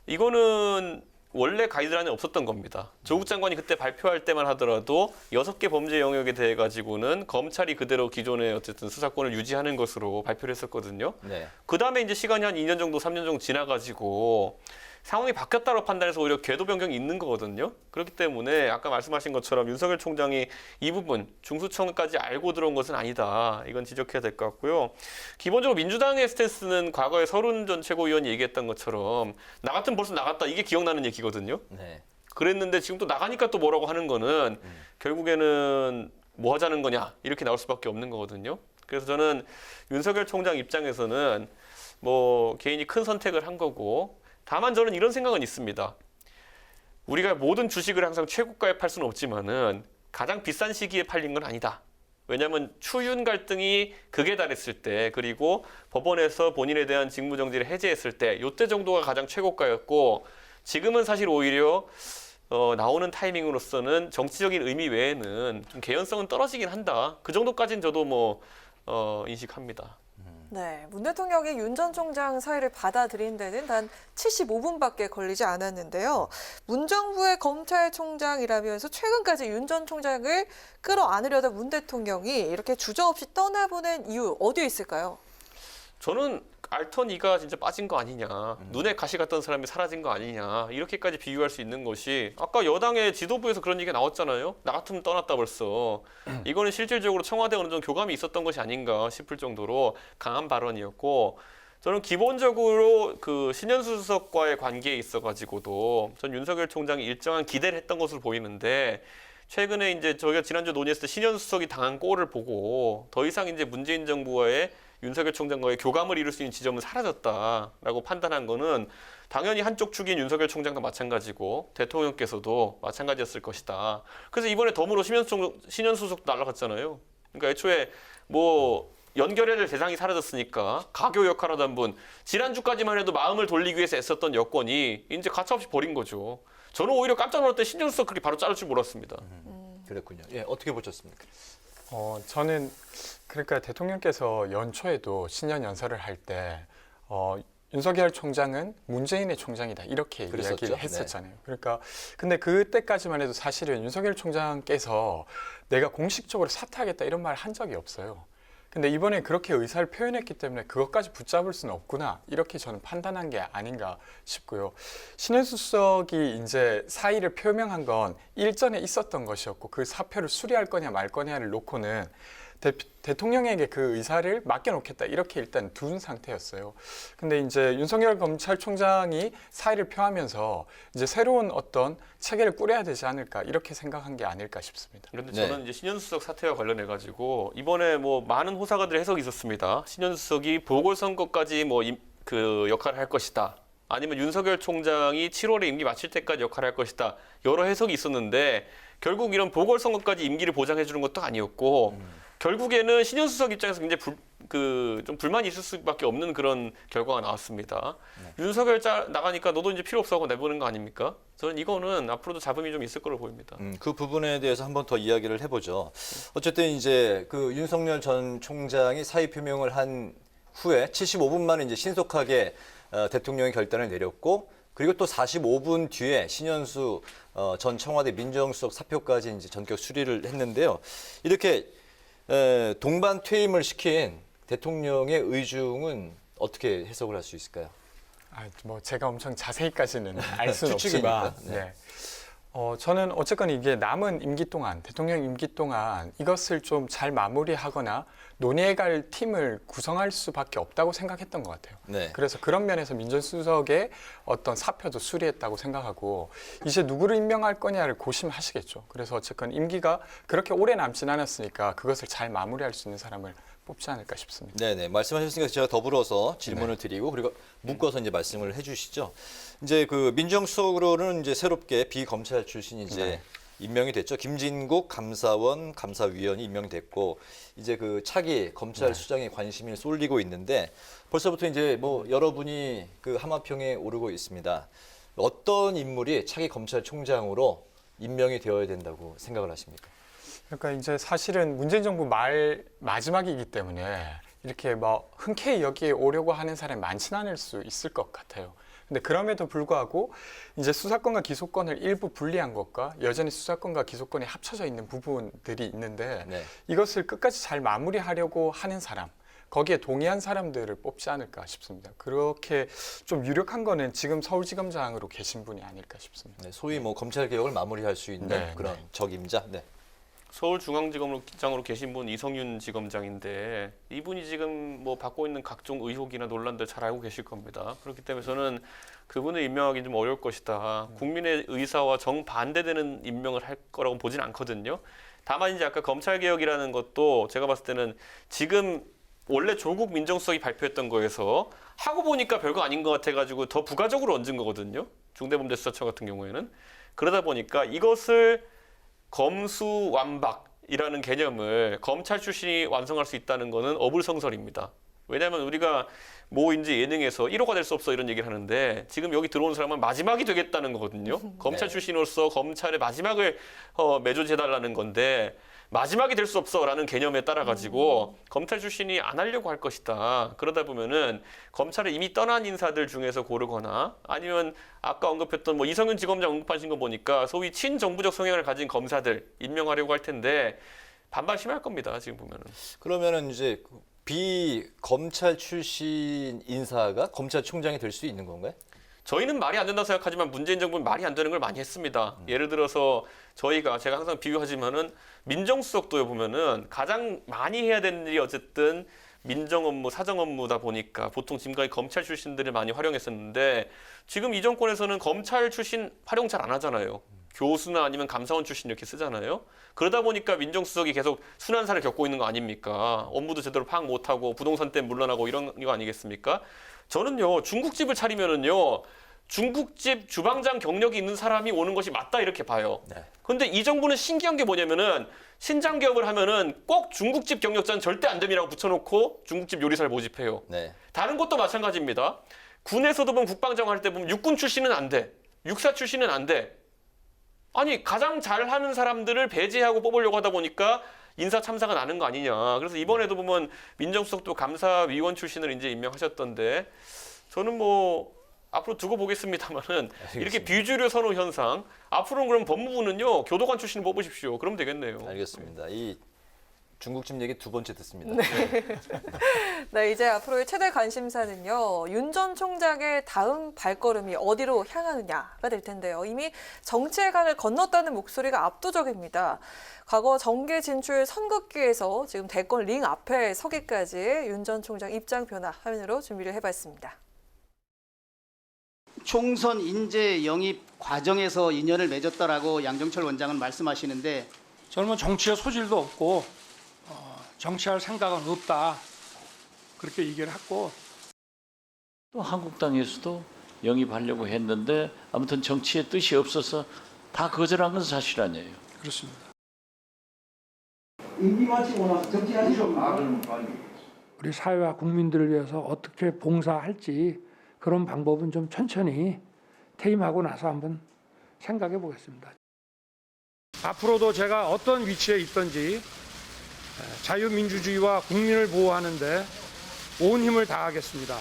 이거는 원래 가이드라인이 없었던 겁니다. 조국 장관이 그때 발표할 때만 하더라도 6개 범죄 영역에 대해 가지고는 검찰이 그대로 기존의 어쨌든 수사권을 유지하는 것으로 발표를 했었거든요. 네. 그다음에 이제 시간이 한 2년 정도, 3년 정도 지나가지고 상황이 바뀌었다고 판단해서 오히려 궤도 변경이 있는 거거든요. 그렇기 때문에 아까 말씀하신 것처럼 윤석열 총장이 이 부분 중수청까지 알고 들어온 것은 아니다. 이건 지적해야 될 것 같고요. 기본적으로 민주당의 스탠스는 과거에 서른 전 최고위원이 얘기했던 것처럼 나 같으면 벌써 나갔다. 이게 기억나는 얘기거든요. 네. 그랬는데 지금 또 나가니까 또 뭐라고 하는 거는 결국에는 뭐 하자는 거냐 이렇게 나올 수밖에 없는 거거든요. 그래서 저는 윤석열 총장 입장에서는 뭐 개인이 큰 선택을 한 거고 다만 저는 이런 생각은 있습니다. 우리가 모든 주식을 항상 최고가에 팔 수는 없지만은 가장 비싼 시기에 팔린 건 아니다. 왜냐하면 추윤 갈등이 극에 달했을 때 그리고 법원에서 본인에 대한 직무정지를 해제했을 때 이때 정도가 가장 최고가였고 지금은 사실 오히려 나오는 타이밍으로서는 정치적인 의미 외에는 좀 개연성은 떨어지긴 한다. 그 정도까지는 저도 인식합니다. 네, 문 대통령이 윤 전 총장 사의를 받아들인 데는 단 75분밖에 걸리지 않았는데요. 문 정부의 검찰총장이라면서 최근까지 윤 전 총장을 끌어안으려다 문 대통령이 이렇게 주저없이 떠나보낸 이유 어디에 있을까요? 저는 알턴 이가 진짜 빠진 거 아니냐, 눈에 가시 갔던 사람이 사라진 거 아니냐 이렇게까지 비유할 수 있는 것이 아까 여당의 지도부에서 그런 얘기가 나왔잖아요. 나 같으면 떠났다 벌써. 이거는 실질적으로 청와대 어느 정도 교감이 있었던 것이 아닌가 싶을 정도로 강한 발언이었고 저는 기본적으로 그 신현수 수석과의 관계에 있어가지고도 전 윤석열 총장이 일정한 기대를 했던 것으로 보이는데 최근에 이제 저희가 지난주 논의했을 때 신현수 수석이 당한 꼴을 보고 더 이상 이제 문재인 정부와의 윤석열 총장과의 교감을 이룰 수 있는 지점은 사라졌다라고 판단한 거는 당연히 한쪽 축인 윤석열 총장도 마찬가지고 대통령께서도 마찬가지였을 것이다. 그래서 이번에 덤으로 신현수 수석도 날아갔잖아요. 그러니까 애초에 연결해야 될 대상이 사라졌으니까 가교 역할하던 분 지난주까지만 해도 마음을 돌리기 위해서 애썼던 여권이 이제 가차없이 버린 거죠. 저는 오히려 깜짝 놀랄 때 신현수 수석 그렇게 바로 자를 줄 몰랐습니다. 그랬군요. 예, 어떻게 보셨습니까? 저는 그러니까 대통령께서 연초에도 신년 연설을 할 때 윤석열 총장은 문재인의 총장이다 이렇게 그랬었죠? 이야기를 했었잖아요. 네. 그러니까 근데 그때까지만 해도 사실은 윤석열 총장께서 내가 공식적으로 사퇴하겠다 이런 말 한 적이 없어요. 근데 이번에 그렇게 의사를 표현했기 때문에 그것까지 붙잡을 수는 없구나 이렇게 저는 판단한 게 아닌가 싶고요. 신현수 수석이 이제 사의를 표명한 건 일전에 있었던 것이었고 그 사표를 수리할 거냐 말 거냐를 놓고는 대통령에게 그 의사를 맡겨놓겠다 이렇게 일단 둔 상태였어요. 근데 이제 윤석열 검찰총장이 사의를 표하면서 이제 새로운 어떤 체계를 꾸려야 되지 않을까 이렇게 생각한 게 아닐까 싶습니다. 그런데 저는 이제 신현수 수석 사태와 관련해 가지고 이번에 많은 호사가들의 해석이 있었습니다. 신현수 수석이 보궐선거까지 그 역할을 할 것이다. 아니면 윤석열 총장이 7월에 임기 마칠 때까지 역할을 할 것이다. 여러 해석이 있었는데 결국 이런 보궐선거까지 임기를 보장해 주는 것도 아니었고 결국에는 신현수 수석 입장에서 굉장히 좀 불만이 있을 수밖에 없는 그런 결과가 나왔습니다. 윤석열 나가니까 너도 이제 필요 없어 하고 내보는 거 아닙니까? 저는 이거는 앞으로도 잡음이 좀 있을 거로 보입니다. 그 부분에 대해서 한번 더 이야기를 해보죠. 어쨌든 이제 그 윤석열 전 총장이 사의 표명을 한 후에 75분 만에 이제 신속하게 대통령이 결단을 내렸고, 그리고 또 45분 뒤에 신현수 전 청와대 민정수석 사표까지 이제 전격 수리를 했는데요. 이렇게 동반 퇴임을 시킨 대통령의 의중은 어떻게 해석을 할 수 있을까요? 뭐 제가 엄청 자세히까지는 알 수는 추측이니까. 없지만, 네. 저는 어쨌건 이게 남은 임기 동안, 대통령 임기 동안 이것을 좀 잘 마무리하거나 논의해갈 팀을 구성할 수밖에 없다고 생각했던 것 같아요. 네. 그래서 그런 면에서 민정수석의 어떤 사표도 수리했다고 생각하고, 이제 누구를 임명할 거냐를 고심하시겠죠. 그래서 어쨌건 임기가 그렇게 오래 남진 않았으니까 그것을 잘 마무리할 수 있는 사람을 뽑지 않을까 싶습니다. 네네, 말씀하셨으니까 제가 더불어서 질문을 드리고, 그리고 묶어서 이제 말씀을 해주시죠. 이제 그 민정수석으로는 이제 새롭게 비검찰 출신 이제 임명이 됐죠. 김진국 감사원 감사위원이 임명이 됐고, 이제 그 차기 검찰 수장에 관심이 쏠리고 있는데, 벌써부터 이제 뭐 여러분이 그 하마평에 오르고 있습니다. 어떤 인물이 차기 검찰총장으로 임명이 되어야 된다고 생각을 하십니까? 그러니까 이제 사실은 문재인 정부 마지막이기 때문에 이렇게 뭐 흔쾌히 여기에 오려고 하는 사람이 많지는 않을 수 있을 것 같아요. 근데 그럼에도 불구하고 이제 수사권과 기소권을 일부 분리한 것과 여전히 수사권과 기소권이 합쳐져 있는 부분들이 있는데, 이것을 끝까지 잘 마무리하려고 하는 사람, 거기에 동의한 사람들을 뽑지 않을까 싶습니다. 그렇게 좀 유력한 거는 지금 서울지검장으로 계신 분이 아닐까 싶습니다. 네, 소위 뭐 검찰 개혁을 마무리할 수 있는 그런 적임자. 네. 서울중앙지검장으로 계신 분 이성윤 지검장인데, 이분이 지금 뭐 받고 있는 각종 의혹이나 논란들 잘 알고 계실 겁니다. 그렇기 때문에 저는 그분을 임명하기 좀 어려울 것이다. 국민의 의사와 정반대되는 임명을 할 거라고 보진 않거든요. 다만 이제 아까 검찰개혁이라는 것도 제가 봤을 때는 지금 원래 조국 민정수석이 발표했던 거에서 하고 보니까 별거 아닌 것 같아가지고 더 부가적으로 얹은 거거든요. 중대범죄수사처 같은 경우에는. 그러다 보니까 이것을 검수완박이라는 개념을 검찰 출신이 완성할 수 있다는 것은 어불성설입니다. 왜냐하면 우리가 뭐 이제 예능에서 1호가 될 수 없어 이런 얘기를 하는데, 지금 여기 들어온 사람은 마지막이 되겠다는 거거든요. 검찰 출신으로서 검찰의 마지막을 맺어재달라는 건데, 마지막이 될 수 없어라는 개념에 따라 가지고 검찰 출신이 안 하려고 할 것이다. 그러다 보면은 검찰에 이미 떠난 인사들 중에서 고르거나, 아니면 아까 언급했던 뭐 이성윤 지검장 언급하신 거 보니까 소위 친정부적 성향을 가진 검사들 임명하려고 할 텐데 반발 심할 겁니다. 지금 보면은. 그러면은 이제 비검찰 출신 인사가 검찰총장이 될 수 있는 건가요? 저희는 말이 안 된다고 생각하지만 문재인 정부는 말이 안 되는 걸 많이 했습니다. 예를 들어서 제가 항상 비유하지만은 민정수석도 보면은 가장 많이 해야 되는 일이 어쨌든 민정 업무, 사정 업무다 보니까 보통 지금까지 검찰 출신들을 많이 활용했었는데, 지금 이 정권에서는 검찰 출신 활용 잘 안 하잖아요. 교수나 아니면 감사원 출신 이렇게 쓰잖아요. 그러다 보니까 민정수석이 계속 순환사를 겪고 있는 거 아닙니까? 업무도 제대로 파악 못하고 부동산 때문에 물러나고 이런 거 아니겠습니까? 저는요, 중국집을 차리면은요, 중국집 주방장 경력이 있는 사람이 오는 것이 맞다 이렇게 봐요. 그런데 이 정부는 신기한 게 뭐냐면은 신장 개업을 하면은 꼭 중국집 경력자는 절대 안 됨이라고 붙여놓고 중국집 요리사를 모집해요. 다른 것도 마찬가지입니다. 군에서도 보면 국방장 할 때 보면 육군 출신은 안 돼. 육사 출신은 안 돼. 아니 가장 잘하는 사람들을 배제하고 뽑으려고 하다 보니까 인사 참사가 나는 거 아니냐. 그래서 이번에도 보면 민정수석도 감사위원 출신을 이제 임명하셨던데, 저는 뭐 앞으로 두고 보겠습니다만은 이렇게 비주류 선호 현상, 앞으로는 그럼 법무부는요 교도관 출신을 뽑으십시오. 그러면 되겠네요. 알겠습니다. 이 중국집 얘기 두 번째 듣습니다. 네, 이제 앞으로의 최대 관심사는요, 윤 전 총장의 다음 발걸음이 어디로 향하느냐가 될 텐데요. 이미 정치의 강을 건넜다는 목소리가 압도적입니다. 과거 정계 진출 선긋기에서 지금 대권 링 앞에 서기까지 윤 전 총장 입장 변화 화면으로 준비를 해봤습니다. 총선 인재 영입 과정에서 인연을 맺었다라고 양정철 원장은 말씀하시는데, 저는 뭐 정치의 소질도 없고 정치할 생각은 없다 그렇게 얘기를 했고, 또 한국당에서도 영입하려고 했는데 아무튼 정치의 뜻이 없어서 다 거절한 건 사실 아니에요. 그렇습니다. 임기 마치고 나서 정치하시죠? 우리 사회와 국민들을 위해서 어떻게 봉사할지 그런 방법은 좀 천천히 퇴임하고 나서 한번 생각해 보겠습니다. 앞으로도 제가 어떤 위치에 있든지 자유민주주의와 국민을 보호하는 데 온 힘을 다하겠습니다.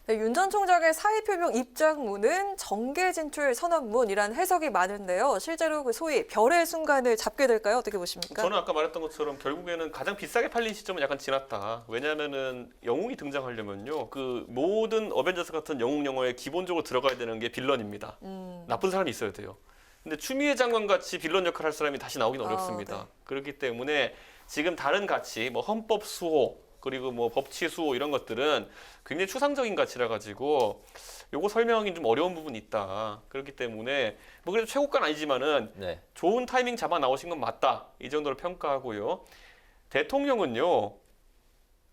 네, 윤 전 총장의 사의 표명 입장문은 정계 진출 선언문이라는 해석이 많은데요. 실제로 그 소위 별의 순간을 잡게 될까요? 어떻게 보십니까? 저는 아까 말했던 것처럼 결국에는 가장 비싸게 팔린 시점은 약간 지났다. 왜냐하면은 영웅이 등장하려면요, 그 모든 어벤져스 같은 영웅 영화에 기본적으로 들어가야 되는 게 빌런입니다. 나쁜 사람이 있어야 돼요. 근데 추미애 장관 같이 빌런 역할 할 사람이 다시 나오긴 어렵습니다. 네. 그렇기 때문에 지금 다른 가치, 뭐 헌법 수호, 그리고 뭐 법치 수호 이런 것들은 굉장히 추상적인 가치라 가지고 요거 설명하기 좀 어려운 부분이 있다. 그렇기 때문에 뭐 그래도 최고가는 아니지만은 네. 좋은 타이밍 잡아 나오신 건 맞다. 이 정도로 평가하고요. 대통령은요,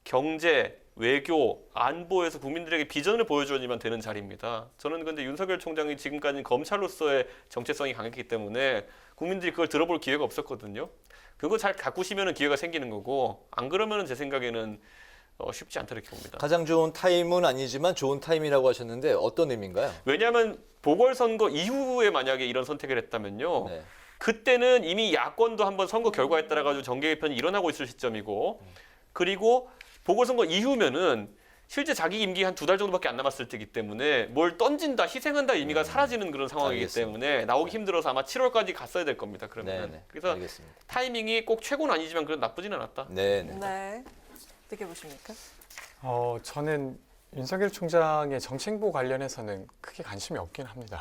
경제, 외교, 안보에서 국민들에게 비전을 보여줘야만 되는 자리입니다. 저는 근데 윤석열 총장이 지금까지 검찰로서의 정체성이 강했기 때문에 국민들이 그걸 들어볼 기회가 없었거든요. 그거 잘 가꾸시면 기회가 생기는 거고, 안 그러면 제 생각에는 쉽지 않다 이렇게 봅니다. 가장 좋은 타임은 아니지만 좋은 타임이라고 하셨는데 어떤 의미인가요? 왜냐하면 보궐선거 이후에 만약에 이런 선택을 했다면요. 네. 그때는 이미 야권도 한번 선거 결과에 따라 가지고 정계 개편이 일어나고 있을 시점이고, 그리고 보궐선거 이후면은 실제 자기 임기 한 2달 정도밖에 안 남았을 때이기 때문에 뭘 던진다, 희생한다 의미가 사라지는 그런 상황이기 알겠습니다. 때문에 나오기 힘들어서 아마 7월까지 갔어야 될 겁니다. 그러면 네. 그래서 알겠습니다. 타이밍이 꼭 최고는 아니지만 그래도 나쁘진 않았다. 네. 네. 어떻게 보십니까? 저는 윤석열 총장의 정치 행보 관련해서는 크게 관심이 없긴 합니다.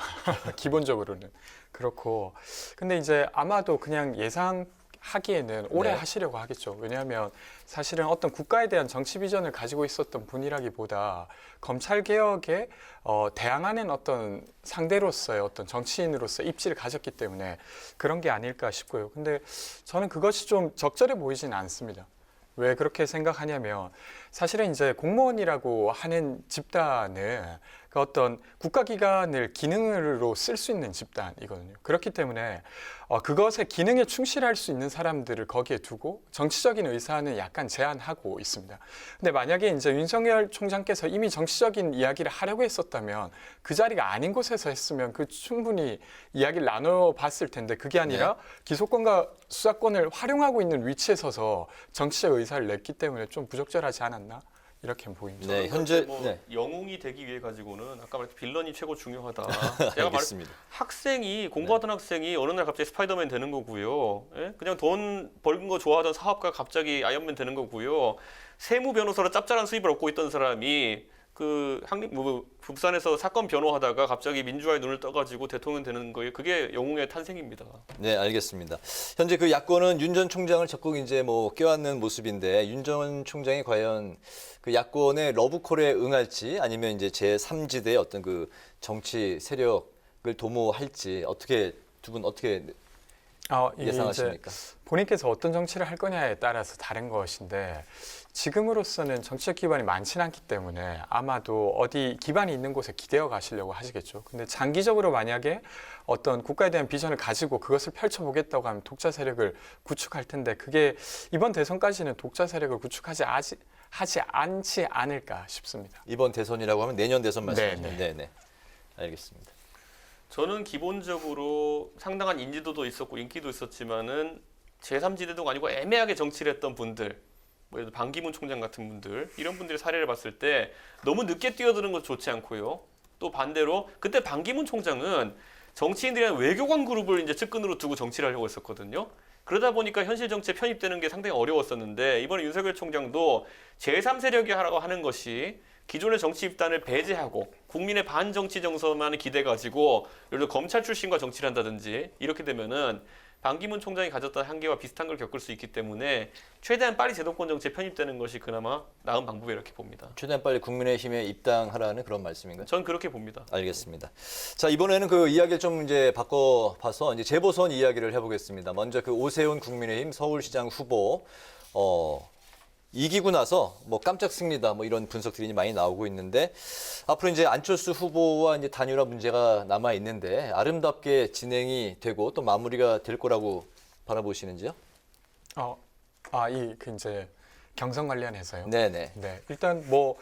기본적으로는 그렇고, 근데 이제 아마도 그냥 예상하기에는 오래 네. 하시려고 하겠죠. 왜냐하면 사실은 어떤 국가에 대한 정치 비전을 가지고 있었던 분이라기보다 검찰 개혁에 대항하는 어떤 상대로서의 어떤 정치인으로서 입지를 가졌기 때문에 그런 게 아닐까 싶고요. 근데 저는 그것이 좀 적절해 보이지는 않습니다. 왜 그렇게 생각하냐면 사실은 이제 공무원이라고 하는 집단은 그 어떤 국가기관을 기능으로 쓸 수 있는 집단이거든요. 그렇기 때문에 그것의 기능에 충실할 수 있는 사람들을 거기에 두고 정치적인 의사는 약간 제한하고 있습니다. 근데 만약에 이제 윤석열 총장께서 이미 정치적인 이야기를 하려고 했었다면 그 자리가 아닌 곳에서 했으면 그 충분히 이야기를 나눠봤을 텐데 그게 아니라 기소권과 수사권을 활용하고 있는 위치에 서서 정치적 의사를 냈기 때문에 좀 부적절하지 않았나? 이렇게 보입니다. 네, 현재 뭐 영웅이 되기 위해 가지고는 아까 말했던 빌런이 최고 중요하다. 제가 알겠습니다. 학생이 공부하던 학생이 어느 날 갑자기 스파이더맨 되는 거고요. 예? 그냥 돈 벌는 거 좋아하던 사업가 갑자기 아이언맨 되는 거고요. 세무 변호사로 짭짤한 수입을 얻고 있던 사람이 그 부산에서 사건 변호하다가 갑자기 민주화의 눈을 떠가지고 대통령 되는 거예요. 그게 영웅의 탄생입니다. 네, 알겠습니다. 현재 그 야권은 윤 전 총장을 적극 이제 뭐 껴안는 모습인데 윤 전 총장이 과연 그 야권의 러브콜에 응할지 아니면 이제 제3지대의 어떤 그 정치 세력을 도모할지 어떻게 두 분 어떻게 예상하십니까? 본인께서 어떤 정치를 할 거냐에 따라서 다른 것인데 지금으로서는 정치적 기반이 많지는 않기 때문에 아마도 어디 기반이 있는 곳에 기대어 가시려고 하시겠죠. 근데 장기적으로 만약에 어떤 국가에 대한 비전을 가지고 그것을 펼쳐보겠다고 하면 독자 세력을 구축할 텐데 그게 이번 대선까지는 독자 세력을 구축하지 하지 않지 않을까 싶습니다. 이번 대선이라고 하면 내년 대선 말씀이시죠? 네. 알겠습니다. 저는 기본적으로 상당한 인지도도 있었고 인기도 있었지만은 제3지대도 아니고 애매하게 정치를 했던 분들, 뭐 예를 들어 반기문 총장 같은 분들, 이런 분들의 사례를 봤을 때 너무 늦게 뛰어드는 건 좋지 않고요. 또 반대로 그때 반기문 총장은 정치인들이랑 외교관 그룹을 이제 측근으로 두고 정치를 하려고 했었거든요. 그러다 보니까 현실 정치에 편입되는 게 상당히 어려웠었는데 이번에 윤석열 총장도 제3세력이 하라고 하는 것이 기존의 정치 입단을 배제하고 국민의 반정치 정서만 기대 가지고 예를 들어 검찰 출신과 정치를 한다든지 이렇게 되면은 반기문 총장이 가졌던 한계와 비슷한 걸 겪을 수 있기 때문에 최대한 빨리 제도권 정치에 편입되는 것이 그나마 나은 방법이 이렇게 봅니다. 최대한 빨리 국민의힘에 입당하라는 그런 말씀인가요? 전 그렇게 봅니다. 알겠습니다. 자, 이번에는 그 이야기를 좀 이제 바꿔봐서 이제 재보선 이야기를 해보겠습니다. 먼저 그 오세훈 국민의힘 서울시장 후보 이기고 나서 뭐 깜짝 승리다 뭐 이런 분석들이 많이 나오고 있는데 앞으로 이제 안철수 후보와 이제 단일화 문제가 남아 있는데 아름답게 진행이 되고 또 마무리가 될 거라고 바라보시는지요? 이제 경선 관련해서요. 네네. 네, 일단 뭐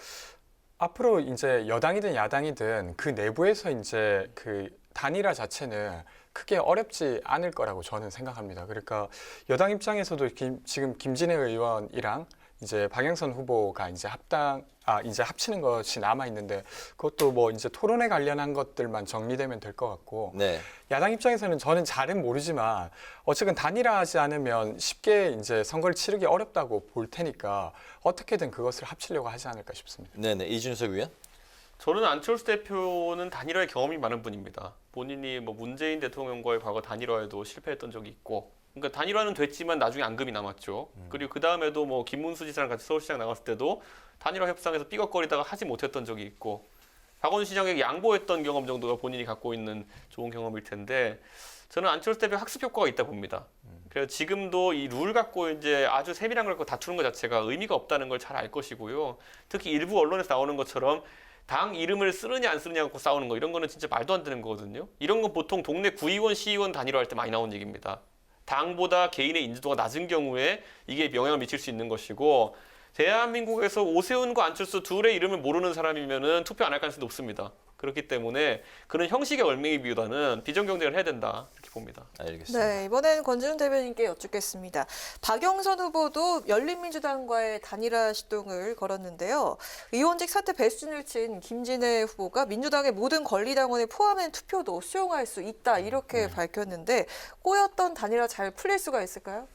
앞으로 이제 여당이든 야당이든 그 내부에서 이제 그 단일화 자체는 크게 어렵지 않을 거라고 저는 생각합니다. 그러니까 여당 입장에서도 지금 김진애 의원이랑 이제 박영선 후보가 이제 이제 합치는 것이 남아 있는데 그것도 뭐 이제 토론에 관련한 것들만 정리되면 될 것 같고 네. 야당 입장에서는 저는 잘은 모르지만 어쨌든 단일화하지 않으면 쉽게 이제 선거를 치르기 어렵다고 볼 테니까 어떻게든 그것을 합치려고 하지 않을까 싶습니다. 네네. 이준석 의원. 저는 안철수 대표는 단일화에 경험이 많은 분입니다. 본인이 뭐 문재인 대통령과의 과거 단일화에도 실패했던 적이 있고, 그러니까 단일화는 됐지만 나중에 앙금이 남았죠. 그리고 그 다음에도 뭐 김문수 지사랑 같이 서울시장 나갔을 때도 단일화 협상에서 삐걱거리다가 하지 못했던 적이 있고, 박원순 시장에게 양보했던 경험 정도가 본인이 갖고 있는 좋은 경험일 텐데, 저는 안철수 대표 학습 효과가 있다 봅니다. 그래서 지금도 이 룰 갖고 이제 아주 세밀한 걸 갖고 다투는 것 자체가 의미가 없다는 걸 잘 알 것이고요. 특히 일부 언론에서 나오는 것처럼 당 이름을 쓰느냐 안 쓰느냐 갖고 싸우는 거, 이런 거는 진짜 말도 안 되는 거거든요. 이런 건 보통 동네 구의원, 시의원 단일화할 때 많이 나오는 얘기입니다. 당보다 개인의 인지도가 낮은 경우에 이게 영향을 미칠 수 있는 것이고, 대한민국에서 오세훈과 안철수 둘의 이름을 모르는 사람이면은 투표 안 할 가능성이 높습니다. 그렇기 때문에 그런 형식의 얼매기보다는 비전경쟁을 해야 된다, 이렇게 봅니다. 알겠습니다. 네, 이번엔 권지훈 대변인께 여쭙겠습니다. 박영선 후보도 열린민주당과의 단일화 시동을 걸었는데요. 의원직 사퇴 배수진을 친 김진애 후보가 민주당의 모든 권리당원을 포함한 투표도 수용할 수 있다, 이렇게 밝혔는데 꼬였던 단일화 잘 풀릴 수가 있을까요?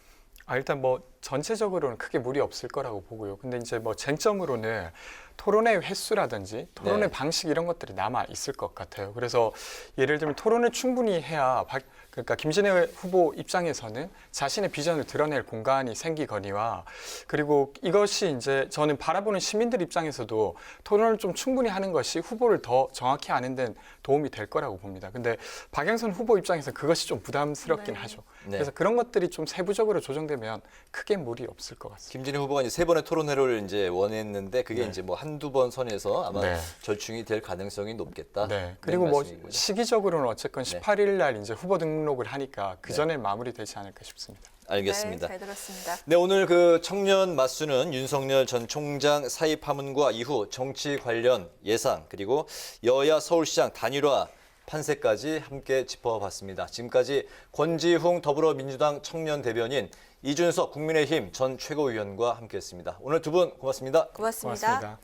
일단 뭐 전체적으로는 크게 무리 없을 거라고 보고요. 근데 이제 뭐 쟁점으로는 토론의 횟수라든지 토론의 방식 이런 것들이 남아 있을 것 같아요. 그래서 예를 들면 토론을 충분히 해야 그러니까 김진애 후보 입장에서는 자신의 비전을 드러낼 공간이 생기거니와, 그리고 이것이 이제 저는 바라보는 시민들 입장에서도 토론을 좀 충분히 하는 것이 후보를 더 정확히 아는 데는 도움이 될 거라고 봅니다. 근데 박영선 후보 입장에서는 그것이 좀 부담스럽긴 하죠. 그래서 그런 것들이 좀 세부적으로 조정되면 크게 무리 없을 것 같습니다. 김진애 후보가 이제 3번의 토론회를 이제 원했는데 그게 이제 뭐 한두 번 선에서 아마 절충이 될 가능성이 높겠다. 그리고 뭐 시기적으로는 어쨌건 18일 날 이제 후보 등록을 하니까 그 전에 마무리되지 않을까 싶습니다. 알겠습니다. 네, 잘 들었습니다. 네, 오늘 그 청년 맞수는 윤석열 전 총장 사의 파문과 이후 정치 관련 예상, 그리고 여야 서울시장 단일화 판세까지 함께 짚어봤습니다. 지금까지 권지웅 더불어민주당 청년 대변인, 이준석 국민의힘 전 최고위원과 함께했습니다. 오늘 두 분 고맙습니다. 고맙습니다.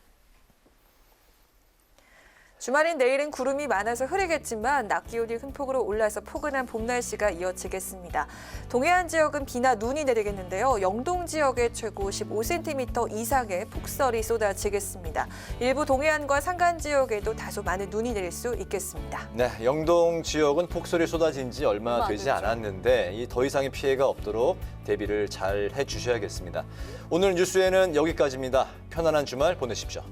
주말인 내일은 구름이 많아서 흐리겠지만 낮 기온이 흠폭으로 올라서 포근한 봄 날씨가 이어지겠습니다. 동해안 지역은 비나 눈이 내리겠는데요. 영동 지역에 최고 15cm 이상의 폭설이 쏟아지겠습니다. 일부 동해안과 산간 지역에도 다소 많은 눈이 내릴 수 있겠습니다. 네, 영동 지역은 폭설이 쏟아진 지 얼마 되지 않았는데 더 이상의 피해가 없도록 대비를 잘 해주셔야겠습니다. 오늘 뉴스에는 여기까지입니다. 편안한 주말 보내십시오.